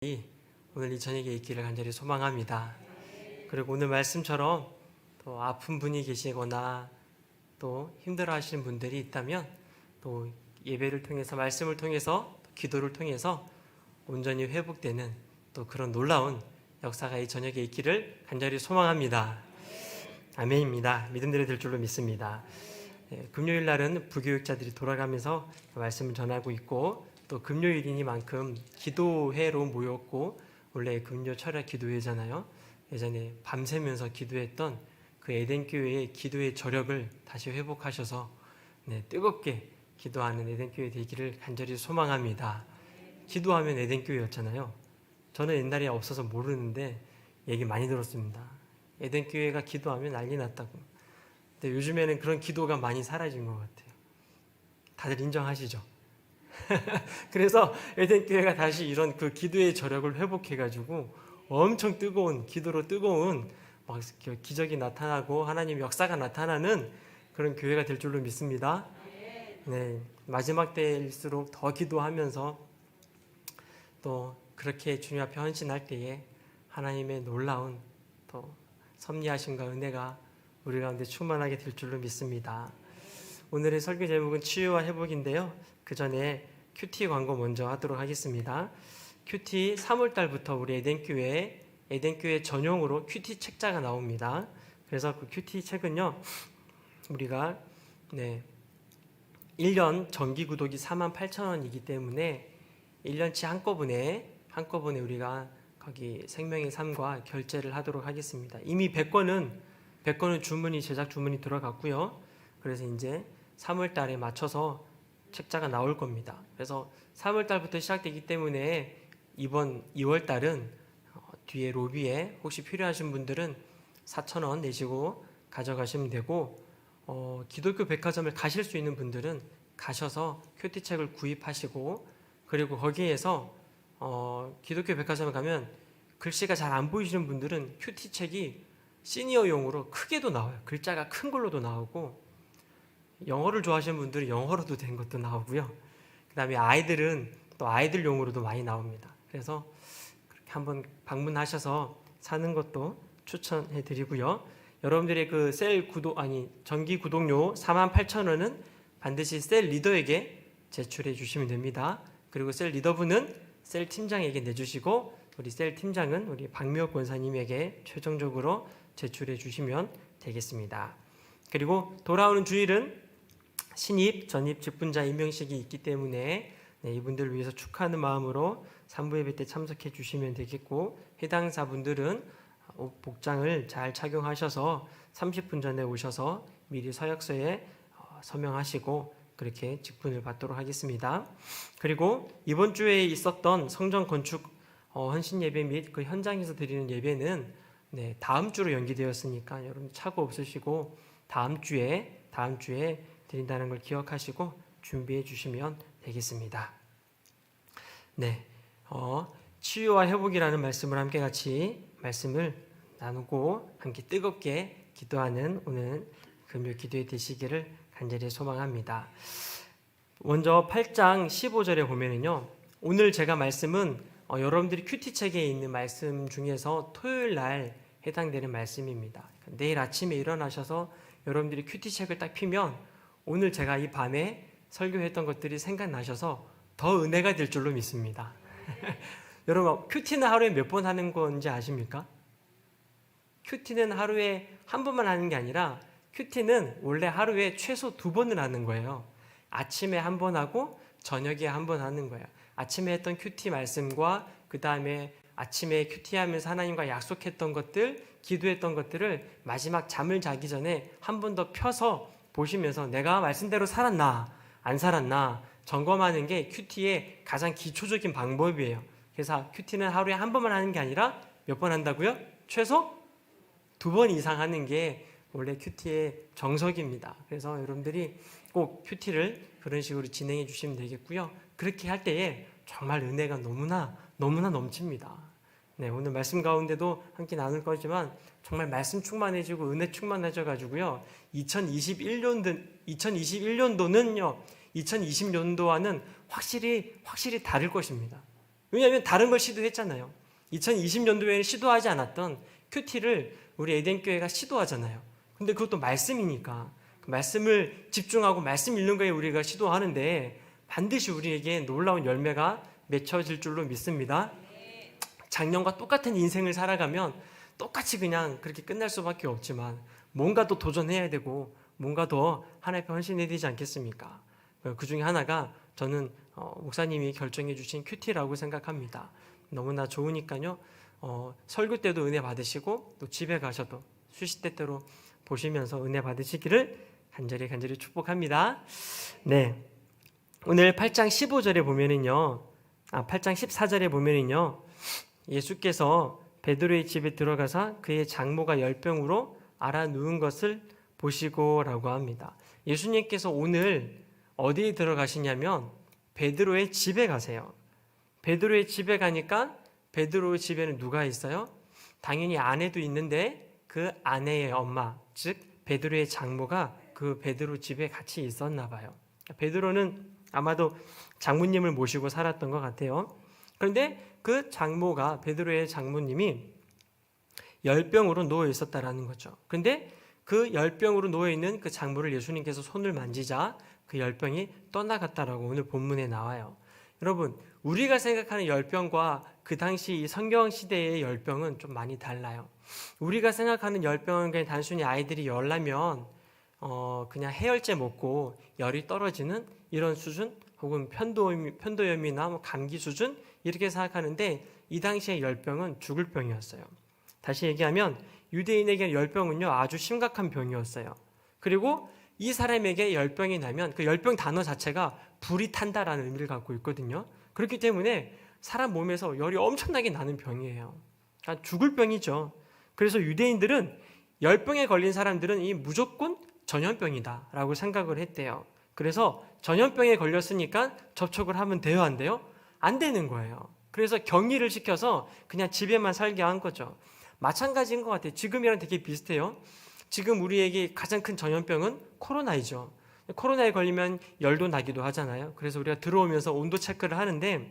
오늘 이 저녁에 있기를 간절히 소망합니다. 그리고 오늘 말씀처럼 또 아픈 분이 계시거나 또 힘들어 하시는 분들이 있다면 또 예배를 통해서 말씀을 통해서 기도를 통해서 온전히 회복되는 또 그런 놀라운 역사가 이 저녁에 있기를 간절히 소망합니다. 아멘입니다. 믿음대로 될 줄로 믿습니다. 금요일 날은 부교육자들이 돌아가면서 말씀을 전하고 있고 또 금요일이니만큼 기도회로 모였고 원래 금요 철야 기도회잖아요. 예전에 밤새면서 기도했던 그 에덴교회의 기도의 저력을 다시 회복하셔서 뜨겁게 기도하는 에덴교회 되기를 간절히 소망합니다. 기도하면 에덴교회였잖아요. 저는 옛날에 없어서 모르는데 얘기 많이 들었습니다. 에덴교회가 기도하면 난리 났다고. 근데 요즘에는 그런 기도가 많이 사라진 것 같아요. 다들 인정하시죠? 그래서 에덴교회가 다시 이런 그 기도의 저력을 회복해가지고 엄청 뜨거운 기도로 뜨거운 막 기적이 나타나고 하나님의 역사가 나타나는 그런 교회가 될 줄로 믿습니다. 네, 마지막 때일수록 더 기도하면서 또 그렇게 주님 앞에 헌신할 때에 하나님의 놀라운 또 섭리하심과 은혜가 우리 가운데 충만하게 될 줄로 믿습니다. 오늘의 설교 제목은 치유와 회복인데요. 그 전에 큐티 광고 먼저 하도록 하겠습니다. 큐티 3월달부터 우리 에덴교회 전용으로 큐티 책자가 나옵니다. 그래서 그 큐티 책은요, 우리가 1년 정기 구독이 48,000원이기 때문에 1년치 한꺼번에 우리가 거기 생명의 삶과 결제를 하도록 하겠습니다. 이미 100권은 제작 주문이 들어갔고요. 그래서 이제 3월 달에 맞춰서 책자가 나올 겁니다. 그래서 3월 달부터 시작되기 때문에 이번 2월 달은 뒤에 로비에 혹시 필요하신 분들은 4,000원 내시고 가져가시면 되고 기독교 백화점을 가실 수 있는 분들은 가셔서 큐티책을 구입하시고 그리고 거기에서 기독교 백화점에 가면 글씨가 잘 안 보이시는 분들은 큐티책이 시니어용으로 크게도 나와요. 글자가 큰 걸로도 나오고 영어를 좋아하시는 분들은 영어로도 된 것도 나오고요. 그 다음에 아이들은 또 아이들용으로도 많이 나옵니다. 그래서 그렇게 한번 방문하셔서 사는 것도 추천해 드리고요. 여러분들의 그 정기 구독료 48,000원은 반드시 셀 리더에게 제출해 주시면 됩니다. 그리고 셀 리더분은 셀 팀장에게 내주시고 우리 셀 팀장은 우리 박미옥 권사님에게 최종적으로 제출해 주시면 되겠습니다. 그리고 돌아오는 주일은 신입, 전입 직분자 임명식이 있기 때문에 이분들을 위해서 축하하는 마음으로 산부 예배 때 참석해 주시면 되겠고 해당사분들은 복장을 잘 착용하셔서 30분 전에 오셔서 미리 서약서에 서명하시고 그렇게 직분을 받도록 하겠습니다. 그리고 이번 주에 있었던 성전 건축 헌신 예배 및 그 현장에서 드리는 예배는 다음 주로 연기되었으니까 여러분 착오 없으시고 다음 주에 드린다는 걸 기억하시고 준비해 주시면 되겠습니다. 치유와 회복이라는 말씀을 함께 같이 말씀을 나누고 함께 뜨겁게 기도하는 오늘 금요 기도에 되시기를 간절히 소망합니다. 먼저 8장 15절에 보면은요, 오늘 제가 말씀은 여러분들이 큐티책에 있는 말씀 중에서 토요일 날 해당되는 말씀입니다. 내일 아침에 일어나셔서 여러분들이 큐티책을 딱 피면 오늘 제가 이 밤에 설교했던 것들이 생각나셔서 더 은혜가 될 줄로 믿습니다. 여러분, 큐티는 하루에 몇 번 하는 건지 아십니까? 큐티는 하루에 한 번만 하는 게 아니라 큐티는 원래 하루에 최소 2번을 하는 거예요. 아침에 한 번 하고 저녁에 한 번 하는 거예요. 아침에 했던 큐티 말씀과 그 다음에 아침에 큐티하면서 하나님과 약속했던 것들, 기도했던 것들을 마지막 잠을 자기 전에 한 번 더 펴서 보시면서 내가 말씀대로 살았나 안 살았나 점검하는 게 큐티의 가장 기초적인 방법이에요. 그래서 큐티는 하루에 한 번만 하는 게 아니라 몇 번 한다고요? 최소 2번 이상 하는 게 원래 큐티의 정석입니다. 그래서 여러분들이 꼭 큐티를 그런 식으로 진행해 주시면 되겠고요. 그렇게 할 때에 정말 은혜가 너무나 넘칩니다. 오늘 말씀 가운데도 함께 나눌 거지만 정말 말씀 충만해지고 은혜 충만해져 가지고요. 2021년도는요. 2020년도와는 확실히 다를 것입니다. 왜냐하면 다른 걸 시도했잖아요. 2020년도에는 시도하지 않았던 큐티를 우리 에덴교회가 시도하잖아요. 근데 그것도 말씀이니까 그 말씀을 집중하고 말씀 읽는 거에 우리가 시도하는데 반드시 우리에게 놀라운 열매가 맺혀질 줄로 믿습니다. 작년과 똑같은 인생을 살아가면 똑같이 그냥 그렇게 끝날 수밖에 없지만 뭔가 더 도전해야 되고 뭔가 더 하나님 앞에 헌신해야 되지 않겠습니까? 그 중에 하나가 저는 목사님이 결정해 주신 큐티라고 생각합니다. 너무나 좋으니까요. 설교 때도 은혜 받으시고 또 집에 가셔도 수시때때로 보시면서 은혜 받으시기를 간절히 축복합니다. 네, 오늘 8장 15절에 보면은요, 8장 14절에 보면은요, 예수께서 베드로의 집에 들어가서 그의 장모가 열병으로 앓아 누운 것을 보시고라고 합니다. 예수님께서 오늘 어디에 들어가시냐면 베드로의 집에 가세요. 베드로의 집에 가니까 베드로의 집에는 누가 있어요? 당연히 아내도 있는데 그 아내의 엄마, 즉 베드로의 장모가 그 베드로 집에 같이 있었나 봐요. 베드로는 아마도 장모님을 모시고 살았던 것 같아요. 그런데 그 장모가, 베드로의 장모님이 열병으로 누워 있었다라는 거죠. 그런데 그 열병으로 누워 있는 그 장모를 예수님께서 손을 만지자 그 열병이 떠나갔다라고 오늘 본문에 나와요. 여러분, 우리가 생각하는 열병과 그 당시 성경 시대의 열병은 좀 많이 달라요. 우리가 생각하는 열병은 그냥 단순히 아이들이 열나면 그냥 해열제 먹고 열이 떨어지는 이런 수준, 혹은 편도염이나 뭐 감기 수준 이렇게 생각하는데 이 당시의 열병은 죽을 병이었어요. 다시 얘기하면 유대인에게 열병은요 아주 심각한 병이었어요. 그리고 이 사람에게 열병이 나면 그 열병 단어 자체가 불이 탄다라는 의미를 갖고 있거든요. 그렇기 때문에 사람 몸에서 열이 엄청나게 나는 병이에요. 그러니까 죽을 병이죠. 그래서 유대인들은 열병에 걸린 사람들은 이 무조건 전염병이다라고 생각을 했대요. 그래서 전염병에 걸렸으니까 접촉을 하면 돼요, 안 돼요? 안 되는 거예요. 그래서 격리를 시켜서 그냥 집에만 살게 한 거죠. 마찬가지인 것 같아요. 지금이랑 되게 비슷해요. 지금 우리에게 가장 큰 전염병은 코로나이죠. 코로나에 걸리면 열도 나기도 하잖아요. 그래서 우리가 들어오면서 온도 체크를 하는데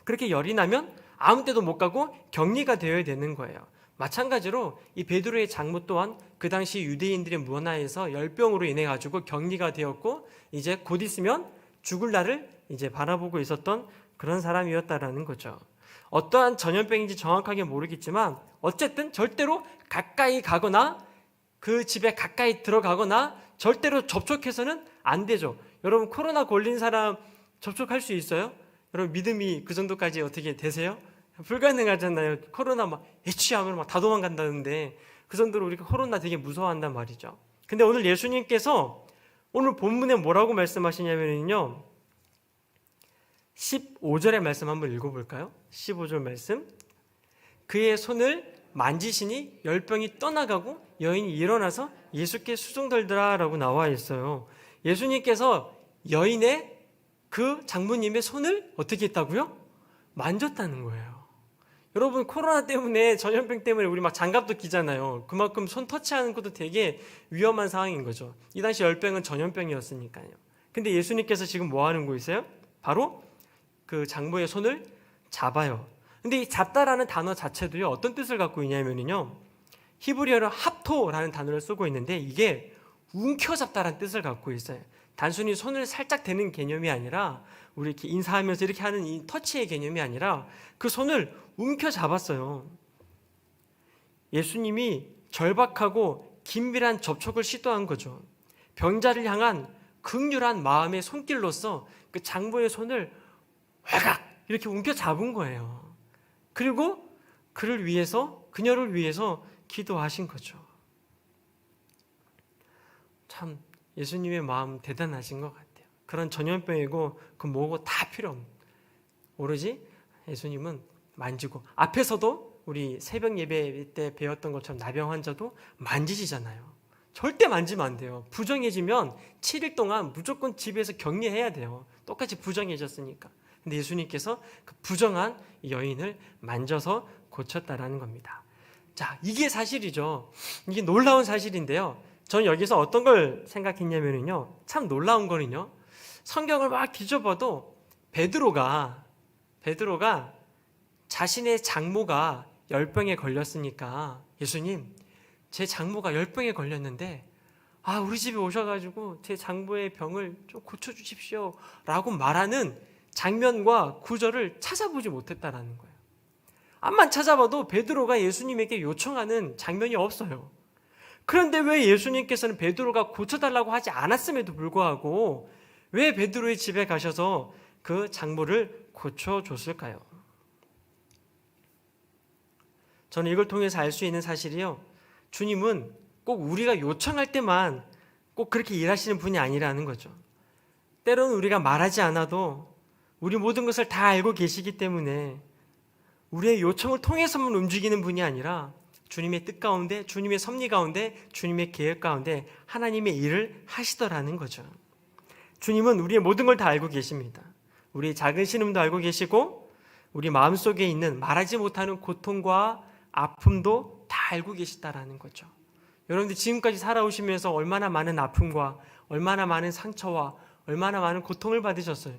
그렇게 열이 나면 아무 데도 못 가고 격리가 되어야 되는 거예요. 마찬가지로 이 베드로의 장모 또한 그 당시 유대인들의 문화에서 열병으로 인해 가지고 격리가 되었고 이제 곧 있으면 죽을 날을 이제 바라보고 있었던 그런 사람이었다라는 거죠. 어떠한 전염병인지 정확하게 모르겠지만 어쨌든 절대로 가까이 가거나 그 집에 가까이 들어가거나 절대로 접촉해서는 안 되죠. 여러분 코로나 걸린 사람 접촉할 수 있어요? 여러분 믿음이 그 정도까지 어떻게 되세요? 불가능하잖아요. 코로나 막 애취하면 막 다 도망간다는데 그 정도로 우리가 코로나 되게 무서워한단 말이죠. 근데 오늘 예수님께서 오늘 본문에 뭐라고 말씀하시냐면요 15절의 말씀 한번 읽어볼까요? 15절 말씀. 그의 손을 만지시니 열병이 떠나가고 여인이 일어나서 예수께 수종들더라라고 나와 있어요. 예수님께서 여인의 그 장모님의 손을 어떻게 했다고요? 만졌다는 거예요. 여러분 코로나 때문에 전염병 때문에 우리 막 장갑도 끼잖아요. 그만큼 손 터치하는 것도 되게 위험한 상황인 거죠. 이 당시 열병은 전염병이었으니까요. 근데 예수님께서 지금 뭐 하는 거이세요? 바로 그 장모의 손을 잡아요. 근데 이 잡다라는 단어 자체도요 어떤 뜻을 갖고 있냐면요 히브리어로 합토라는 단어를 쓰고 있는데 이게 움켜잡다라는 뜻을 갖고 있어요. 단순히 손을 살짝 대는 개념이 아니라 우리 이렇게 인사하면서 이렇게 하는 이 터치의 개념이 아니라 그 손을 움켜잡았어요. 예수님이 절박하고 긴밀한 접촉을 시도한 거죠. 병자를 향한 긍휼한 마음의 손길로서 그 장모의 손을 와각 이렇게 움켜잡은 거예요. 그리고 그를 위해서, 그녀를 위해서 기도하신 거죠. 참 예수님의 마음 대단하신 것 같아요. 그런 전염병이고 그 뭐고 다 필요 없는 오로지 예수님은 만지고 앞에서도 우리 새벽 예배 때 배웠던 것처럼 나병 환자도 만지시잖아요. 절대 만지면 안 돼요. 부정해지면 7일 동안 무조건 집에서 격리해야 돼요. 똑같이 부정해졌으니까. 근데 예수님께서 그 부정한 여인을 만져서 고쳤다라는 겁니다. 자, 이게 사실이죠. 이게 놀라운 사실인데요. 저는 여기서 어떤 걸 생각했냐면요. 참 놀라운 거는요. 성경을 막 뒤져봐도 베드로가 베드로가 자신의 장모가 열병에 걸렸으니까 예수님, 제 장모가 열병에 걸렸는데 우리 집에 오셔가지고 제 장모의 병을 좀 고쳐주십시오 라고 말하는 장면과 구절을 찾아보지 못했다라는 거예요. 암만 찾아봐도 베드로가 예수님에게 요청하는 장면이 없어요. 그런데 왜 예수님께서는 베드로가 고쳐달라고 하지 않았음에도 불구하고 왜 베드로의 집에 가셔서 그 장모를 고쳐줬을까요? 저는 이걸 통해서 알 수 있는 사실이요, 주님은 꼭 우리가 요청할 때만 꼭 그렇게 일하시는 분이 아니라는 거죠. 때로는 우리가 말하지 않아도 우리 모든 것을 다 알고 계시기 때문에 우리의 요청을 통해서만 움직이는 분이 아니라 주님의 뜻 가운데, 주님의 섭리 가운데, 주님의 계획 가운데 하나님의 일을 하시더라는 거죠. 주님은 우리의 모든 걸 다 알고 계십니다. 우리의 작은 신음도 알고 계시고 우리 마음속에 있는 말하지 못하는 고통과 아픔도 다 알고 계시다라는 거죠. 여러분들 지금까지 살아오시면서 얼마나 많은 아픔과 얼마나 많은 상처와 얼마나 많은 고통을 받으셨어요.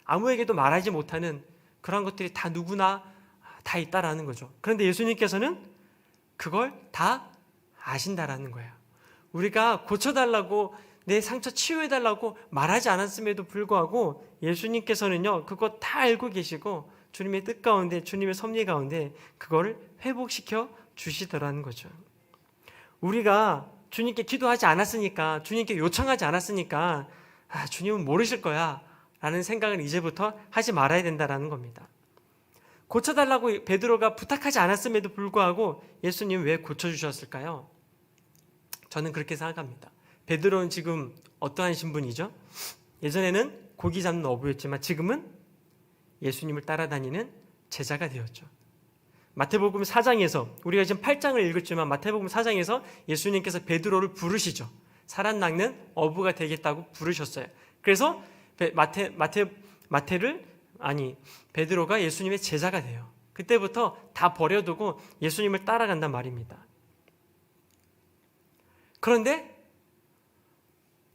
아무에게도 말하지 못하는 그런 것들이 다 누구나 다 있다라는 거죠. 그런데 예수님께서는 그걸 다 아신다라는 거예요. 우리가 고쳐달라고, 내 상처 치유해달라고 말하지 않았음에도 불구하고 예수님께서는요, 그거 다 알고 계시고 주님의 뜻 가운데, 주님의 섭리 가운데 그거를 회복시켜 주시더라는 거죠. 우리가 주님께 기도하지 않았으니까, 주님께 요청하지 않았으니까 주님은 모르실 거야 라는 생각을 이제부터 하지 말아야 된다는 겁니다. 고쳐달라고 베드로가 부탁하지 않았음에도 불구하고 예수님 왜 고쳐주셨을까요? 저는 그렇게 생각합니다. 베드로는 지금 어떠한 신분이죠? 예전에는 고기 잡는 어부였지만 지금은 예수님을 따라다니는 제자가 되었죠. 마태복음 4장에서, 우리가 지금 8장을 읽었지만 마태복음 4장에서 예수님께서 베드로를 부르시죠. 살아 낚는 어부가 되겠다고 부르셨어요. 그래서 베드로가 예수님의 제자가 돼요. 그때부터 다 버려두고 예수님을 따라간단 말입니다. 그런데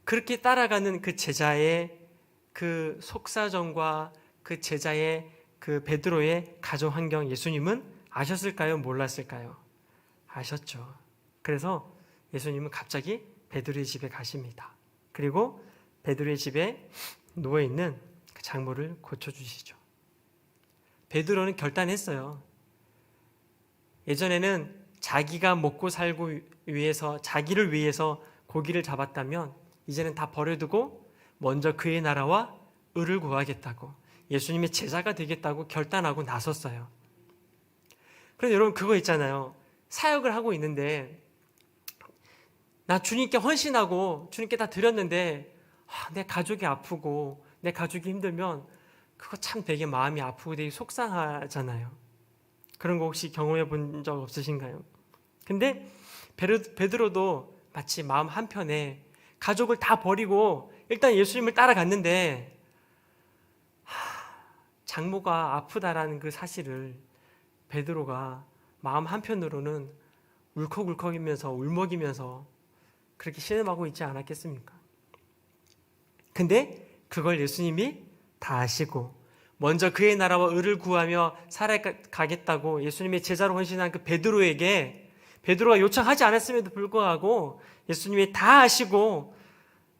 그렇게 따라가는 그 제자의 그 속사정과 그 제자의 그 베드로의 가정 환경, 예수님은 아셨을까요? 몰랐을까요? 아셨죠. 그래서 예수님은 갑자기 베드로의 집에 가십니다. 그리고 베드로의 집에 누워있는 그 장모를 고쳐주시죠. 베드로는 결단했어요. 예전에는 자기가 먹고 살고 위해서, 자기를 위해서 고기를 잡았다면 이제는 다 버려두고 먼저 그의 나라와 의를 구하겠다고, 예수님의 제자가 되겠다고 결단하고 나섰어요. 그런데 여러분, 그거 있잖아요. 사역을 하고 있는데 나 주님께 헌신하고 주님께 다 드렸는데 내 가족이 아프고 내 가족이 힘들면 그거 참 되게 마음이 아프고 되게 속상하잖아요. 그런 거 혹시 경험해 본 적 없으신가요? 근데 베드로도 마치 마음 한편에 가족을 다 버리고 일단 예수님을 따라갔는데 장모가 아프다라는 그 사실을 베드로가 마음 한편으로는 울컥울컥이면서 울먹이면서 그렇게 신음하고 있지 않았겠습니까? 근데 그걸 예수님이 다 아시고 먼저 그의 나라와 의를 구하며 살아가겠다고 예수님의 제자로 헌신한 그 베드로에게, 베드로가 요청하지 않았음에도 불구하고 예수님이 다 아시고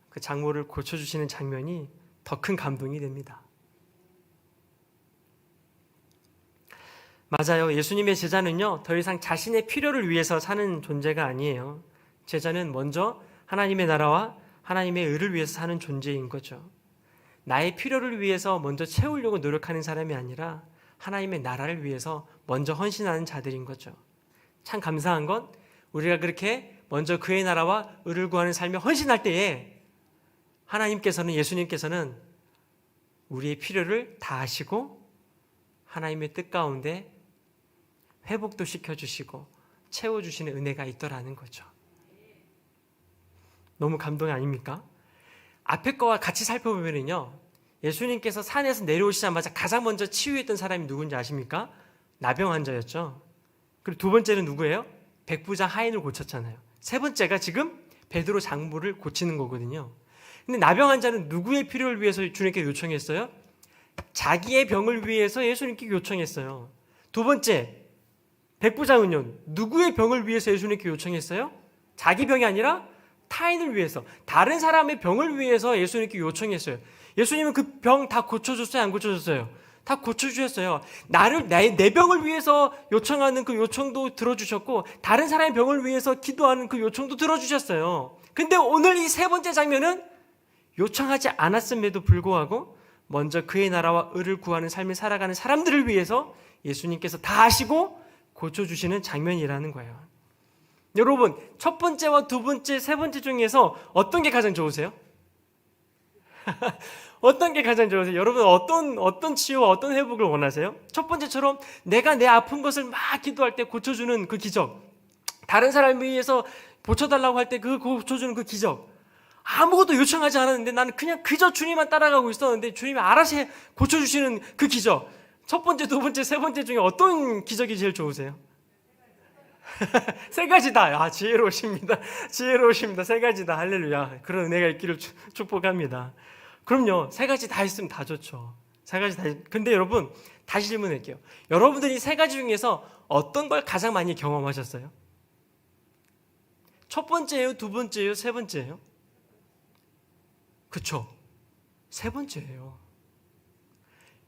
그 장모를 고쳐주시는 장면이 더 큰 감동이 됩니다. 맞아요. 예수님의 제자는요, 더 이상 자신의 필요를 위해서 사는 존재가 아니에요. 제자는 먼저 하나님의 나라와 하나님의 의를 위해서 사는 존재인 거죠. 나의 필요를 위해서 먼저 채우려고 노력하는 사람이 아니라 하나님의 나라를 위해서 먼저 헌신하는 자들인 거죠. 참 감사한 건 우리가 그렇게 먼저 그의 나라와 의를 구하는 삶에 헌신할 때에 하나님께서는, 예수님께서는 우리의 필요를 다 아시고 하나님의 뜻 가운데 회복도 시켜주시고 채워주시는 은혜가 있더라는 거죠. 너무 감동이 아닙니까? 앞에 거와 같이 살펴보면요, 예수님께서 산에서 내려오시자마자 가장 먼저 치유했던 사람이 누군지 아십니까? 나병 환자였죠. 그리고 두 번째는 누구예요? 백부장 하인을 고쳤잖아요. 세 번째가 지금 베드로 장모를 고치는 거거든요. 근데 나병 환자는 누구의 필요를 위해서 주님께 요청했어요? 자기의 병을 위해서 예수님께 요청했어요. 두 번째, 백부장은요, 누구의 병을 위해서 예수님께 요청했어요? 자기 병이 아니라 타인을 위해서, 다른 사람의 병을 위해서 예수님께 요청했어요. 예수님은 그 병 다 고쳐줬어요? 안 고쳐줬어요? 다 고쳐주셨어요. 내 병을 위해서 요청하는 그 요청도 들어주셨고, 다른 사람의 병을 위해서 기도하는 그 요청도 들어주셨어요. 근데 오늘 이 세 번째 장면은 요청하지 않았음에도 불구하고 먼저 그의 나라와 의를 구하는 삶을 살아가는 사람들을 위해서 예수님께서 다 하시고 고쳐주시는 장면이라는 거예요. 여러분, 첫 번째와 두 번째, 세 번째 중에서 어떤 게 가장 좋으세요? 어떤 게 가장 좋으세요? 여러분, 어떤 치유와 어떤 회복을 원하세요? 첫 번째처럼 내가 내 아픈 것을 막 기도할 때 고쳐주는 그 기적, 다른 사람을 위해서 고쳐달라고 할 때 그 고쳐주는 그 기적, 아무것도 요청하지 않았는데 나는 그냥 그저 주님만 따라가고 있었는데 주님이 알아서 고쳐주시는 그 기적. 첫 번째, 두 번째, 세 번째 중에 어떤 기적이 제일 좋으세요? 세 가지다. 아, 지혜로우십니다. 지혜로우십니다. 세 가지다. 할렐루야. 그런 은혜가 있기를 축복합니다. 그럼요, 세 가지 다 있으면 다 좋죠. 세 가지 다. 근데 여러분, 다시 질문할게요. 여러분들이 세 가지 중에서 어떤 걸 가장 많이 경험하셨어요? 첫 번째예요? 두 번째예요? 세 번째예요? 그쵸? 세 번째예요.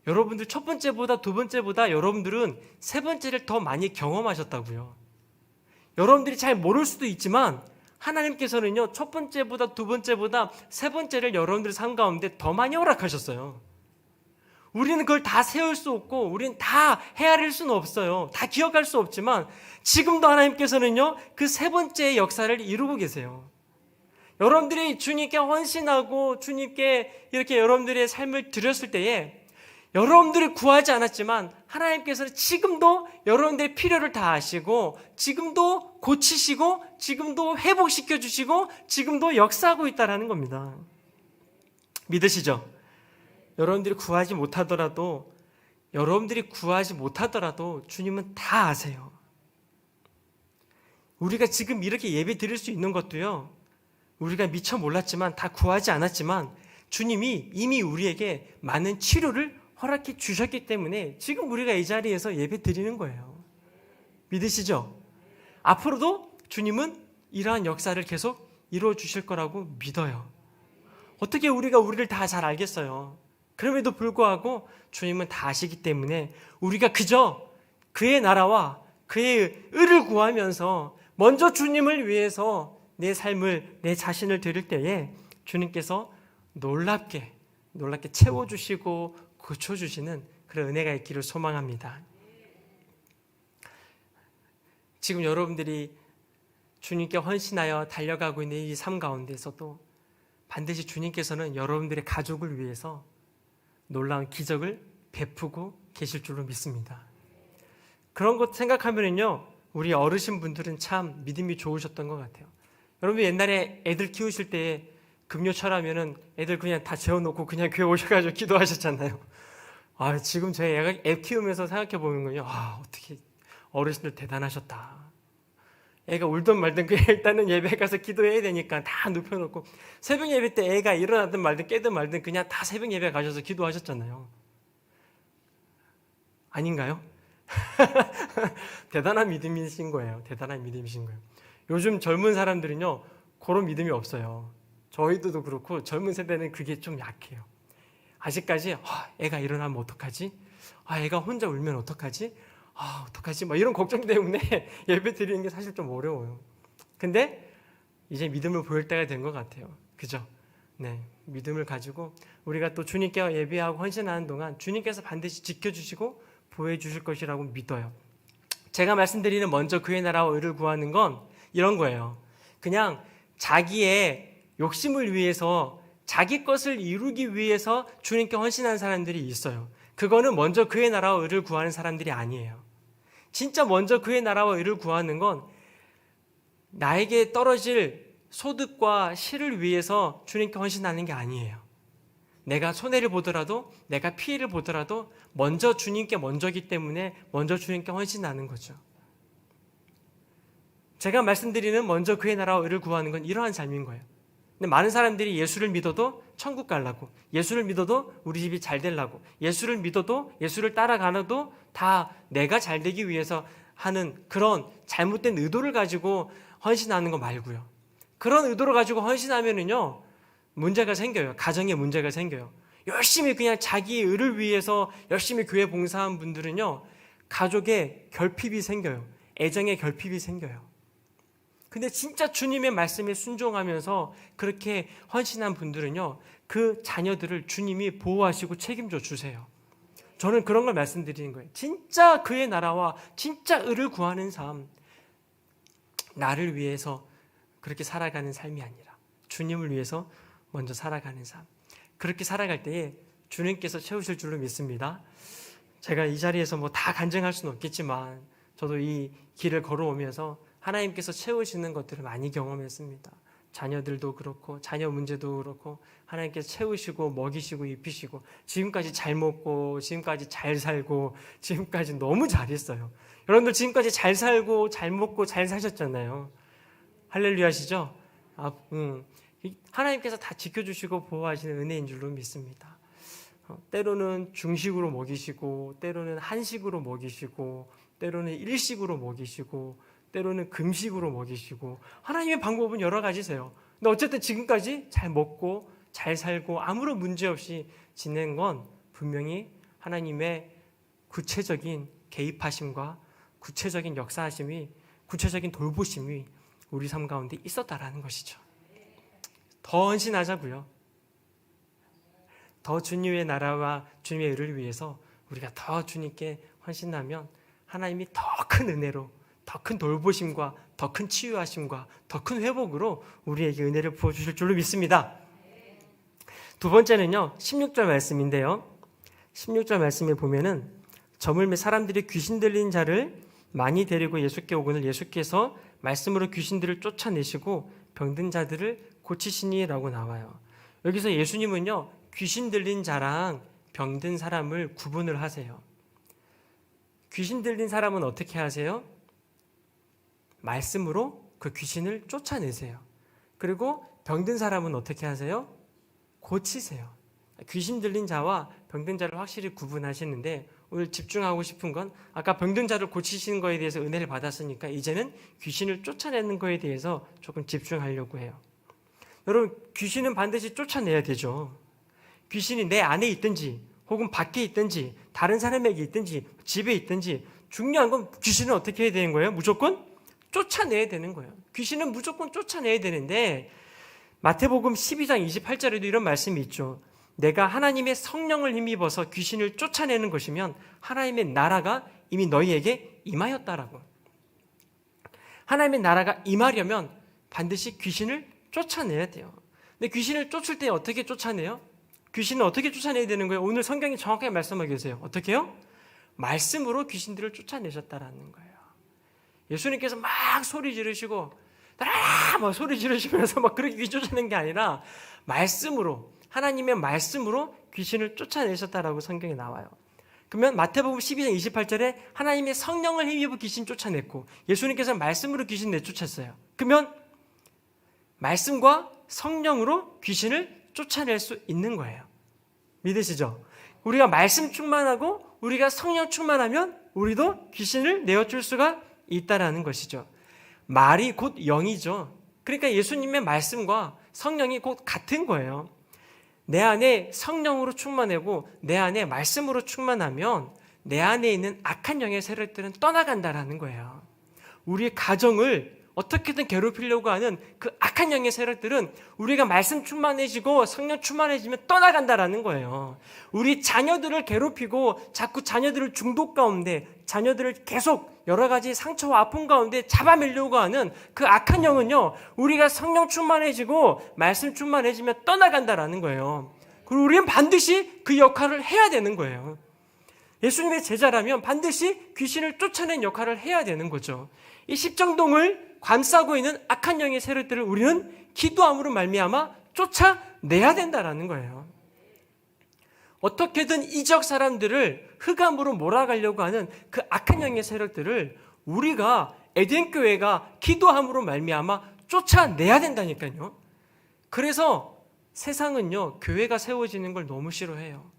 여러분들 첫 번째보다 두 번째보다 여러분들은 세 번째를 더 많이 경험하셨다고요. 여러분들이 잘 모를 수도 있지만 하나님께서는요, 첫 번째보다 두 번째보다 세 번째를 여러분들 삶 가운데 더 많이 허락하셨어요. 우리는 그걸 다 세울 수 없고 우리는 다 헤아릴 수는 없어요. 다 기억할 수 없지만 지금도 하나님께서는요, 그 세 번째의 역사를 이루고 계세요. 여러분들이 주님께 헌신하고 주님께 이렇게 여러분들의 삶을 드렸을 때에 여러분들이 구하지 않았지만 하나님께서는 지금도 여러분들의 필요를 다 아시고 지금도 고치시고 지금도 회복시켜 주시고 지금도 역사하고 있다는 겁니다. 믿으시죠? 여러분들이 구하지 못하더라도 주님은 다 아세요. 우리가 지금 이렇게 예배 드릴 수 있는 것도요, 우리가 미처 몰랐지만 다 구하지 않았지만 주님이 이미 우리에게 많은 치료를 허락해 주셨기 때문에 지금 우리가 이 자리에서 예배 드리는 거예요. 믿으시죠? 앞으로도 주님은 이러한 역사를 계속 이루어 주실 거라고 믿어요. 어떻게 우리를 다 잘 알겠어요? 그럼에도 불구하고 주님은 다 아시기 때문에 우리가 그저 그의 나라와 그의 의를 구하면서 먼저 주님을 위해서 내 삶을, 내 자신을 드릴 때에 주님께서 놀랍게 채워주시고 고쳐주시는 그런 은혜가 있기를 소망합니다. 지금 여러분들이 주님께 헌신하여 달려가고 있는 이 삶 가운데서도 반드시 주님께서는 여러분들의 가족을 위해서 놀라운 기적을 베푸고 계실 줄로 믿습니다. 그런 것 생각하면요, 우리 어르신분들은 참 믿음이 좋으셨던 것 같아요. 여러분 옛날에 애들 키우실 때 금요철하면은 애들 그냥 다 재워놓고 그냥 교회 오셔가지고 기도하셨잖아요. 아, 지금 저희 애 키우면서 생각해 보면요, 어떻게 어르신들 대단하셨다. 애가 울든 말든 그냥 일단은 예배 가서 기도해야 되니까 다 눕혀놓고 새벽 예배 때 애가 일어나든 말든 깨든 말든 그냥 다 새벽 예배 가셔서 기도하셨잖아요. 아닌가요? 대단한 믿음이신 거예요. 대단한 믿음이신 거예요. 요즘 젊은 사람들은요, 그런 믿음이 없어요. 저희들도 그렇고 젊은 세대는 그게 좀 약해요. 아직까지 애가 일어나면 어떡하지? 애가 혼자 울면 어떡하지? 어떡하지? 이런 걱정 때문에 예배 드리는 게 사실 좀 어려워요. 근데 이제 믿음을 보일 때가 된 것 같아요. 그죠? 네, 믿음을 가지고 우리가 또 주님께 예배하고 헌신하는 동안 주님께서 반드시 지켜주시고 보여주실 것이라고 믿어요. 제가 말씀드리는 먼저 그의 나라와 의를 구하는 건 이런 거예요. 그냥 자기의 욕심을 위해서 자기 것을 이루기 위해서 주님께 헌신하는 사람들이 있어요. 그거는 먼저 그의 나라와 의를 구하는 사람들이 아니에요. 진짜 먼저 그의 나라와 의를 구하는 건 나에게 떨어질 소득과 실을 위해서 주님께 헌신하는 게 아니에요. 내가 손해를 보더라도 내가 피해를 보더라도 먼저 주님께 먼저기 때문에 먼저 주님께 헌신하는 거죠. 제가 말씀드리는 먼저 그의 나라와 의를 구하는 건 이러한 삶인 거예요. 근데 많은 사람들이 예수를 믿어도 천국 가려고, 예수를 믿어도 우리 집이 잘 되려고, 예수를 믿어도 예수를 따라가도 다 내가 잘 되기 위해서 하는 그런 잘못된 의도를 가지고 헌신하는 거 말고요. 그런 의도를 가지고 헌신하면은요, 문제가 생겨요. 가정에 문제가 생겨요. 열심히 그냥 자기 의를 위해서 열심히 교회 봉사한 분들은요, 가족에 결핍이 생겨요. 애정에 결핍이 생겨요. 근데 진짜 주님의 말씀에 순종하면서 그렇게 헌신한 분들은요, 그 자녀들을 주님이 보호하시고 책임져 주세요. 저는 그런 걸 말씀드리는 거예요. 진짜 그의 나라와 진짜 의를 구하는 삶, 나를 위해서 그렇게 살아가는 삶이 아니라 주님을 위해서 먼저 살아가는 삶, 그렇게 살아갈 때에 주님께서 채우실 줄로 믿습니다. 제가 이 자리에서 뭐 다 간증할 수는 없겠지만 저도 이 길을 걸어오면서 하나님께서 채우시는 것들을 많이 경험했습니다. 자녀들도 그렇고 자녀 문제도 그렇고 하나님께서 채우시고 먹이시고 입히시고 지금까지 잘 먹고 지금까지 잘 살고 지금까지 너무 잘했어요. 여러분들 지금까지 잘 살고 잘 먹고 잘 사셨잖아요. 할렐루야시죠? 하나님께서 다 지켜주시고 보호하시는 은혜인 줄로 믿습니다. 때로는 중식으로 먹이시고 때로는 한식으로 먹이시고 때로는 일식으로 먹이시고 때로는 금식으로 먹이시고 하나님의 방법은 여러 가지세요. 근데 어쨌든 지금까지 잘 먹고 잘 살고 아무런 문제 없이 지낸 건 분명히 하나님의 구체적인 개입하심과 구체적인 역사하심이, 구체적인 돌보심이 우리 삶 가운데 있었다라는 것이죠. 더 헌신하자고요. 더 주님의 나라와 주님의 의를 위해서 우리가 더 주님께 헌신하면 하나님이 더 큰 은혜로, 더 큰 돌보심과 더 큰 치유하심과 더 큰 회복으로 우리에게 은혜를 부어주실 줄로 믿습니다. 두 번째는요, 16절 말씀인데요. 16절 말씀에 보면은 저물매 사람들이 귀신 들린 자를 많이 데리고 예수께 오거늘 예수께서 말씀으로 귀신들을 쫓아내시고 병든 자들을 고치시니라고 나와요. 여기서 예수님은요, 귀신 들린 자랑 병든 사람을 구분을 하세요. 귀신 들린 사람은 어떻게 하세요? 말씀으로 그 귀신을 쫓아내세요. 그리고 병든 사람은 어떻게 하세요? 고치세요. 귀신 들린 자와 병든 자를 확실히 구분하시는데 오늘 집중하고 싶은 건 아까 병든 자를 고치시는 거에 대해서 은혜를 받았으니까 이제는 귀신을 쫓아내는 거에 대해서 조금 집중하려고 해요. 여러분, 귀신은 반드시 쫓아내야 되죠. 귀신이 내 안에 있든지 혹은 밖에 있든지 다른 사람에게 있든지 집에 있든지 중요한 건 귀신은 어떻게 해야 되는 거예요? 무조건 쫓아내야 되는 거예요. 귀신은 무조건 쫓아내야 되는데 마태복음 12장 28절에도 이런 말씀이 있죠. 내가 하나님의 성령을 힘입어서 귀신을 쫓아내는 것이면 하나님의 나라가 이미 너희에게 임하였다라고. 하나님의 나라가 임하려면 반드시 귀신을 쫓아내야 돼요. 근데 귀신을 쫓을 때 어떻게 쫓아내요? 귀신을 어떻게 쫓아내야 되는 거예요? 오늘 성경이 정확하게 말씀하고 계세요. 어떻게 해요? 말씀으로 귀신들을 쫓아내셨다라는 거예요. 예수님께서 막 소리 지르시고 막 소리 지르시면서 막 그렇게 귀신 쫓아낸 게 아니라 말씀으로, 하나님의 말씀으로 귀신을 쫓아내셨다라고 성경에 나와요. 그러면 마태복음 12장 28절에 하나님의 성령을 힘입어 귀신 쫓아냈고 예수님께서 말씀으로 귀신 내쫓았어요. 그러면 말씀과 성령으로 귀신을 쫓아낼 수 있는 거예요. 믿으시죠? 우리가 말씀 충만하고 우리가 성령 충만하면 우리도 귀신을 내어줄 수가 있다라는 것이죠. 말이 곧 영이죠. 그러니까 예수님의 말씀과 성령이 곧 같은 거예요. 내 안에 성령으로 충만하고 내 안에 말씀으로 충만하면 내 안에 있는 악한 영의 세력들은 떠나간다라는 거예요. 우리의 가정을 어떻게든 괴롭히려고 하는 그 악한 영의 세력들은 우리가 말씀 충만해지고 성령 충만해지면 떠나간다라는 거예요. 우리 자녀들을 괴롭히고 자꾸 자녀들을 중독 가운데, 자녀들을 계속 여러 가지 상처와 아픔 가운데 잡아밀려고 하는 그 악한 영은요, 우리가 성령 충만해지고 말씀 충만해지면 떠나간다라는 거예요. 그리고 우리는 반드시 그 역할을 해야 되는 거예요. 예수님의 제자라면 반드시 귀신을 쫓아낸 역할을 해야 되는 거죠. 이 십정동을 감싸고 있는 악한 영의 세력들을 우리는 기도함으로 말미암아 쫓아내야 된다라는 거예요. 어떻게든 이 지역 사람들을 흑암으로 몰아가려고 하는 그 악한 영의 세력들을 우리가 에덴교회가 기도함으로 말미암아 쫓아내야 된다니까요. 그래서 세상은요, 교회가 세워지는 걸 너무 싫어해요.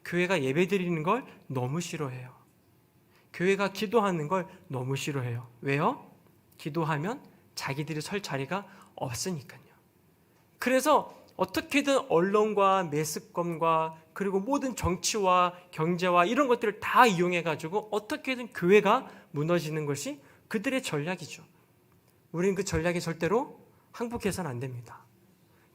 교회가 예배드리는 걸 너무 싫어해요. 교회가 기도하는 걸 너무 싫어해요. 왜요? 기도하면 자기들이 설 자리가 없으니까요. 그래서 어떻게든 언론과 매스컴과 그리고 모든 정치와 경제와 이런 것들을 다 이용해가지고 어떻게든 교회가 무너지는 것이 그들의 전략이죠. 우리는 그 전략에 절대로 항복해서는 안 됩니다.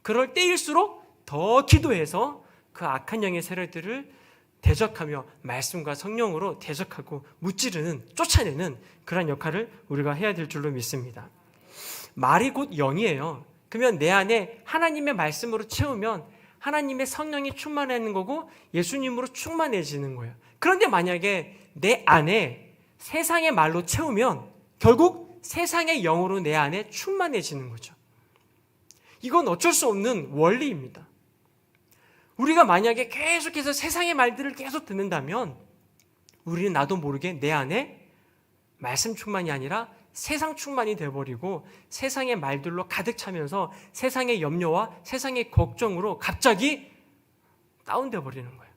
그럴 때일수록 더 기도해서 그 악한 영의 세력들을 대적하며 말씀과 성령으로 대적하고 무찌르는, 쫓아내는 그런 역할을 우리가 해야 될 줄로 믿습니다. 말이 곧 영이에요. 그러면 내 안에 하나님의 말씀으로 채우면 하나님의 성령이 충만해지는 거고 예수님으로 충만해지는 거예요. 그런데 만약에 내 안에 세상의 말로 채우면 결국 세상의 영으로 내 안에 충만해지는 거죠. 이건 어쩔 수 없는 원리입니다. 우리가 만약에 계속해서 세상의 말들을 계속 듣는다면 우리는 나도 모르게 내 안에 말씀 충만이 아니라 세상 충만이 되어버리고 세상의 말들로 가득 차면서 세상의 염려와 세상의 걱정으로 갑자기 다운되어 버리는 거예요.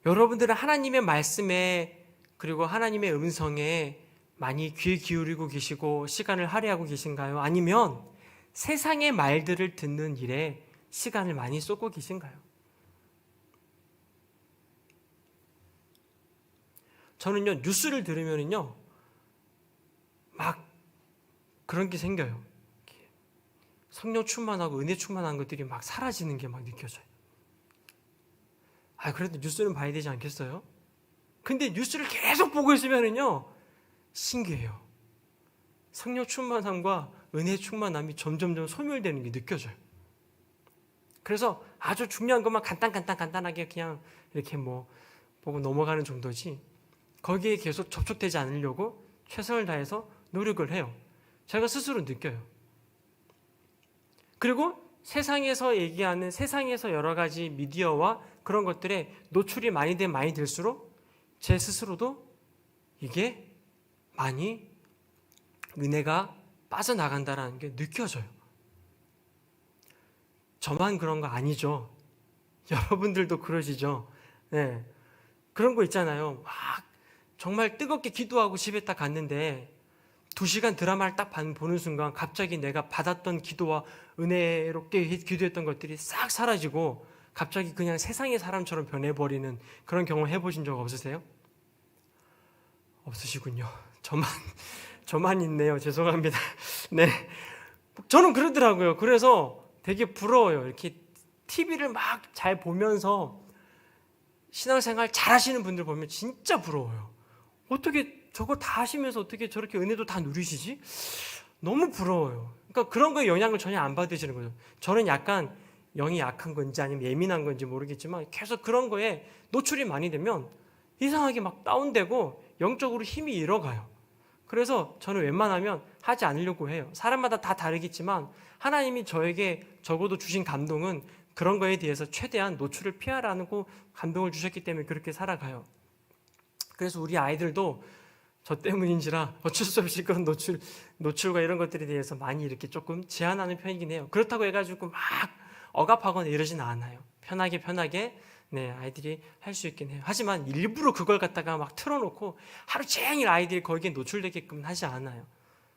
여러분들은 하나님의 말씀에 그리고 하나님의 음성에 많이 귀 기울이고 계시고 시간을 할애하고 계신가요? 아니면 세상의 말들을 듣는 일에 시간을 많이 쏟고 계신가요? 저는요, 뉴스를 들으면요, 막 그런 게 생겨요. 성령 충만하고 은혜 충만한 것들이 막 사라지는 게 막 느껴져요. 그래도 뉴스는 봐야 되지 않겠어요? 근데 뉴스를 계속 보고 있으면요, 신기해요. 성령 충만함과 은혜 충만함이 점점점 소멸되는 게 느껴져요. 그래서 아주 중요한 것만 간단하게 그냥 이렇게 뭐 보고 넘어가는 정도지 거기에 계속 접촉되지 않으려고 최선을 다해서 노력을 해요. 제가 스스로 느껴요. 그리고 세상에서 얘기하는 세상에서 여러 가지 미디어와 그런 것들에 노출이 많이 될수록 제 스스로도 이게 많이 은혜가 빠져나간다는 게 느껴져요. 저만 그런 거 아니죠. 여러분들도 그러시죠. 네. 그런 거 있잖아요. 막 정말 뜨겁게 기도하고 집에 딱 갔는데 2시간 드라마를 딱 보는 순간 갑자기 내가 받았던 기도와 은혜롭게 기도했던 것들이 싹 사라지고 갑자기 그냥 세상의 사람처럼 변해버리는 그런 경험 해보신 적 없으세요? 없으시군요. 저만 있네요. 죄송합니다. 네. 저는 그러더라고요. 그래서 되게 부러워요. 이렇게 TV를 막 잘 보면서 신앙생활 잘 하시는 분들 보면 진짜 부러워요. 어떻게 저거 다 하시면서 어떻게 저렇게 은혜도 다 누리시지? 너무 부러워요. 그러니까 그런 거에 영향을 전혀 안 받으시는 거죠. 저는 약간 영이 약한 건지 아니면 예민한 건지 모르겠지만 계속 그런 거에 노출이 많이 되면 이상하게 막 다운되고 영적으로 힘이 잃어가요. 그래서 저는 웬만하면 하지 않으려고 해요. 사람마다 다 다르겠지만 하나님이 저에게 적어도 주신 감동은 그런 거에 대해서 최대한 노출을 피하라고 감동을 주셨기 때문에 그렇게 살아가요. 그래서 우리 아이들도 저 때문인지라 어쩔 수 없이 그런 노출과 이런 것들에 대해서 많이 이렇게 조금 제한하는 편이긴 해요. 그렇다고 해가지고 막 억압하거나 이러진 않아요. 편하게 네, 아이들이 할 수 있긴 해요. 하지만 일부러 그걸 갖다가 막 틀어놓고 하루 종일 아이들이 거기에 노출되게끔 하지 않아요.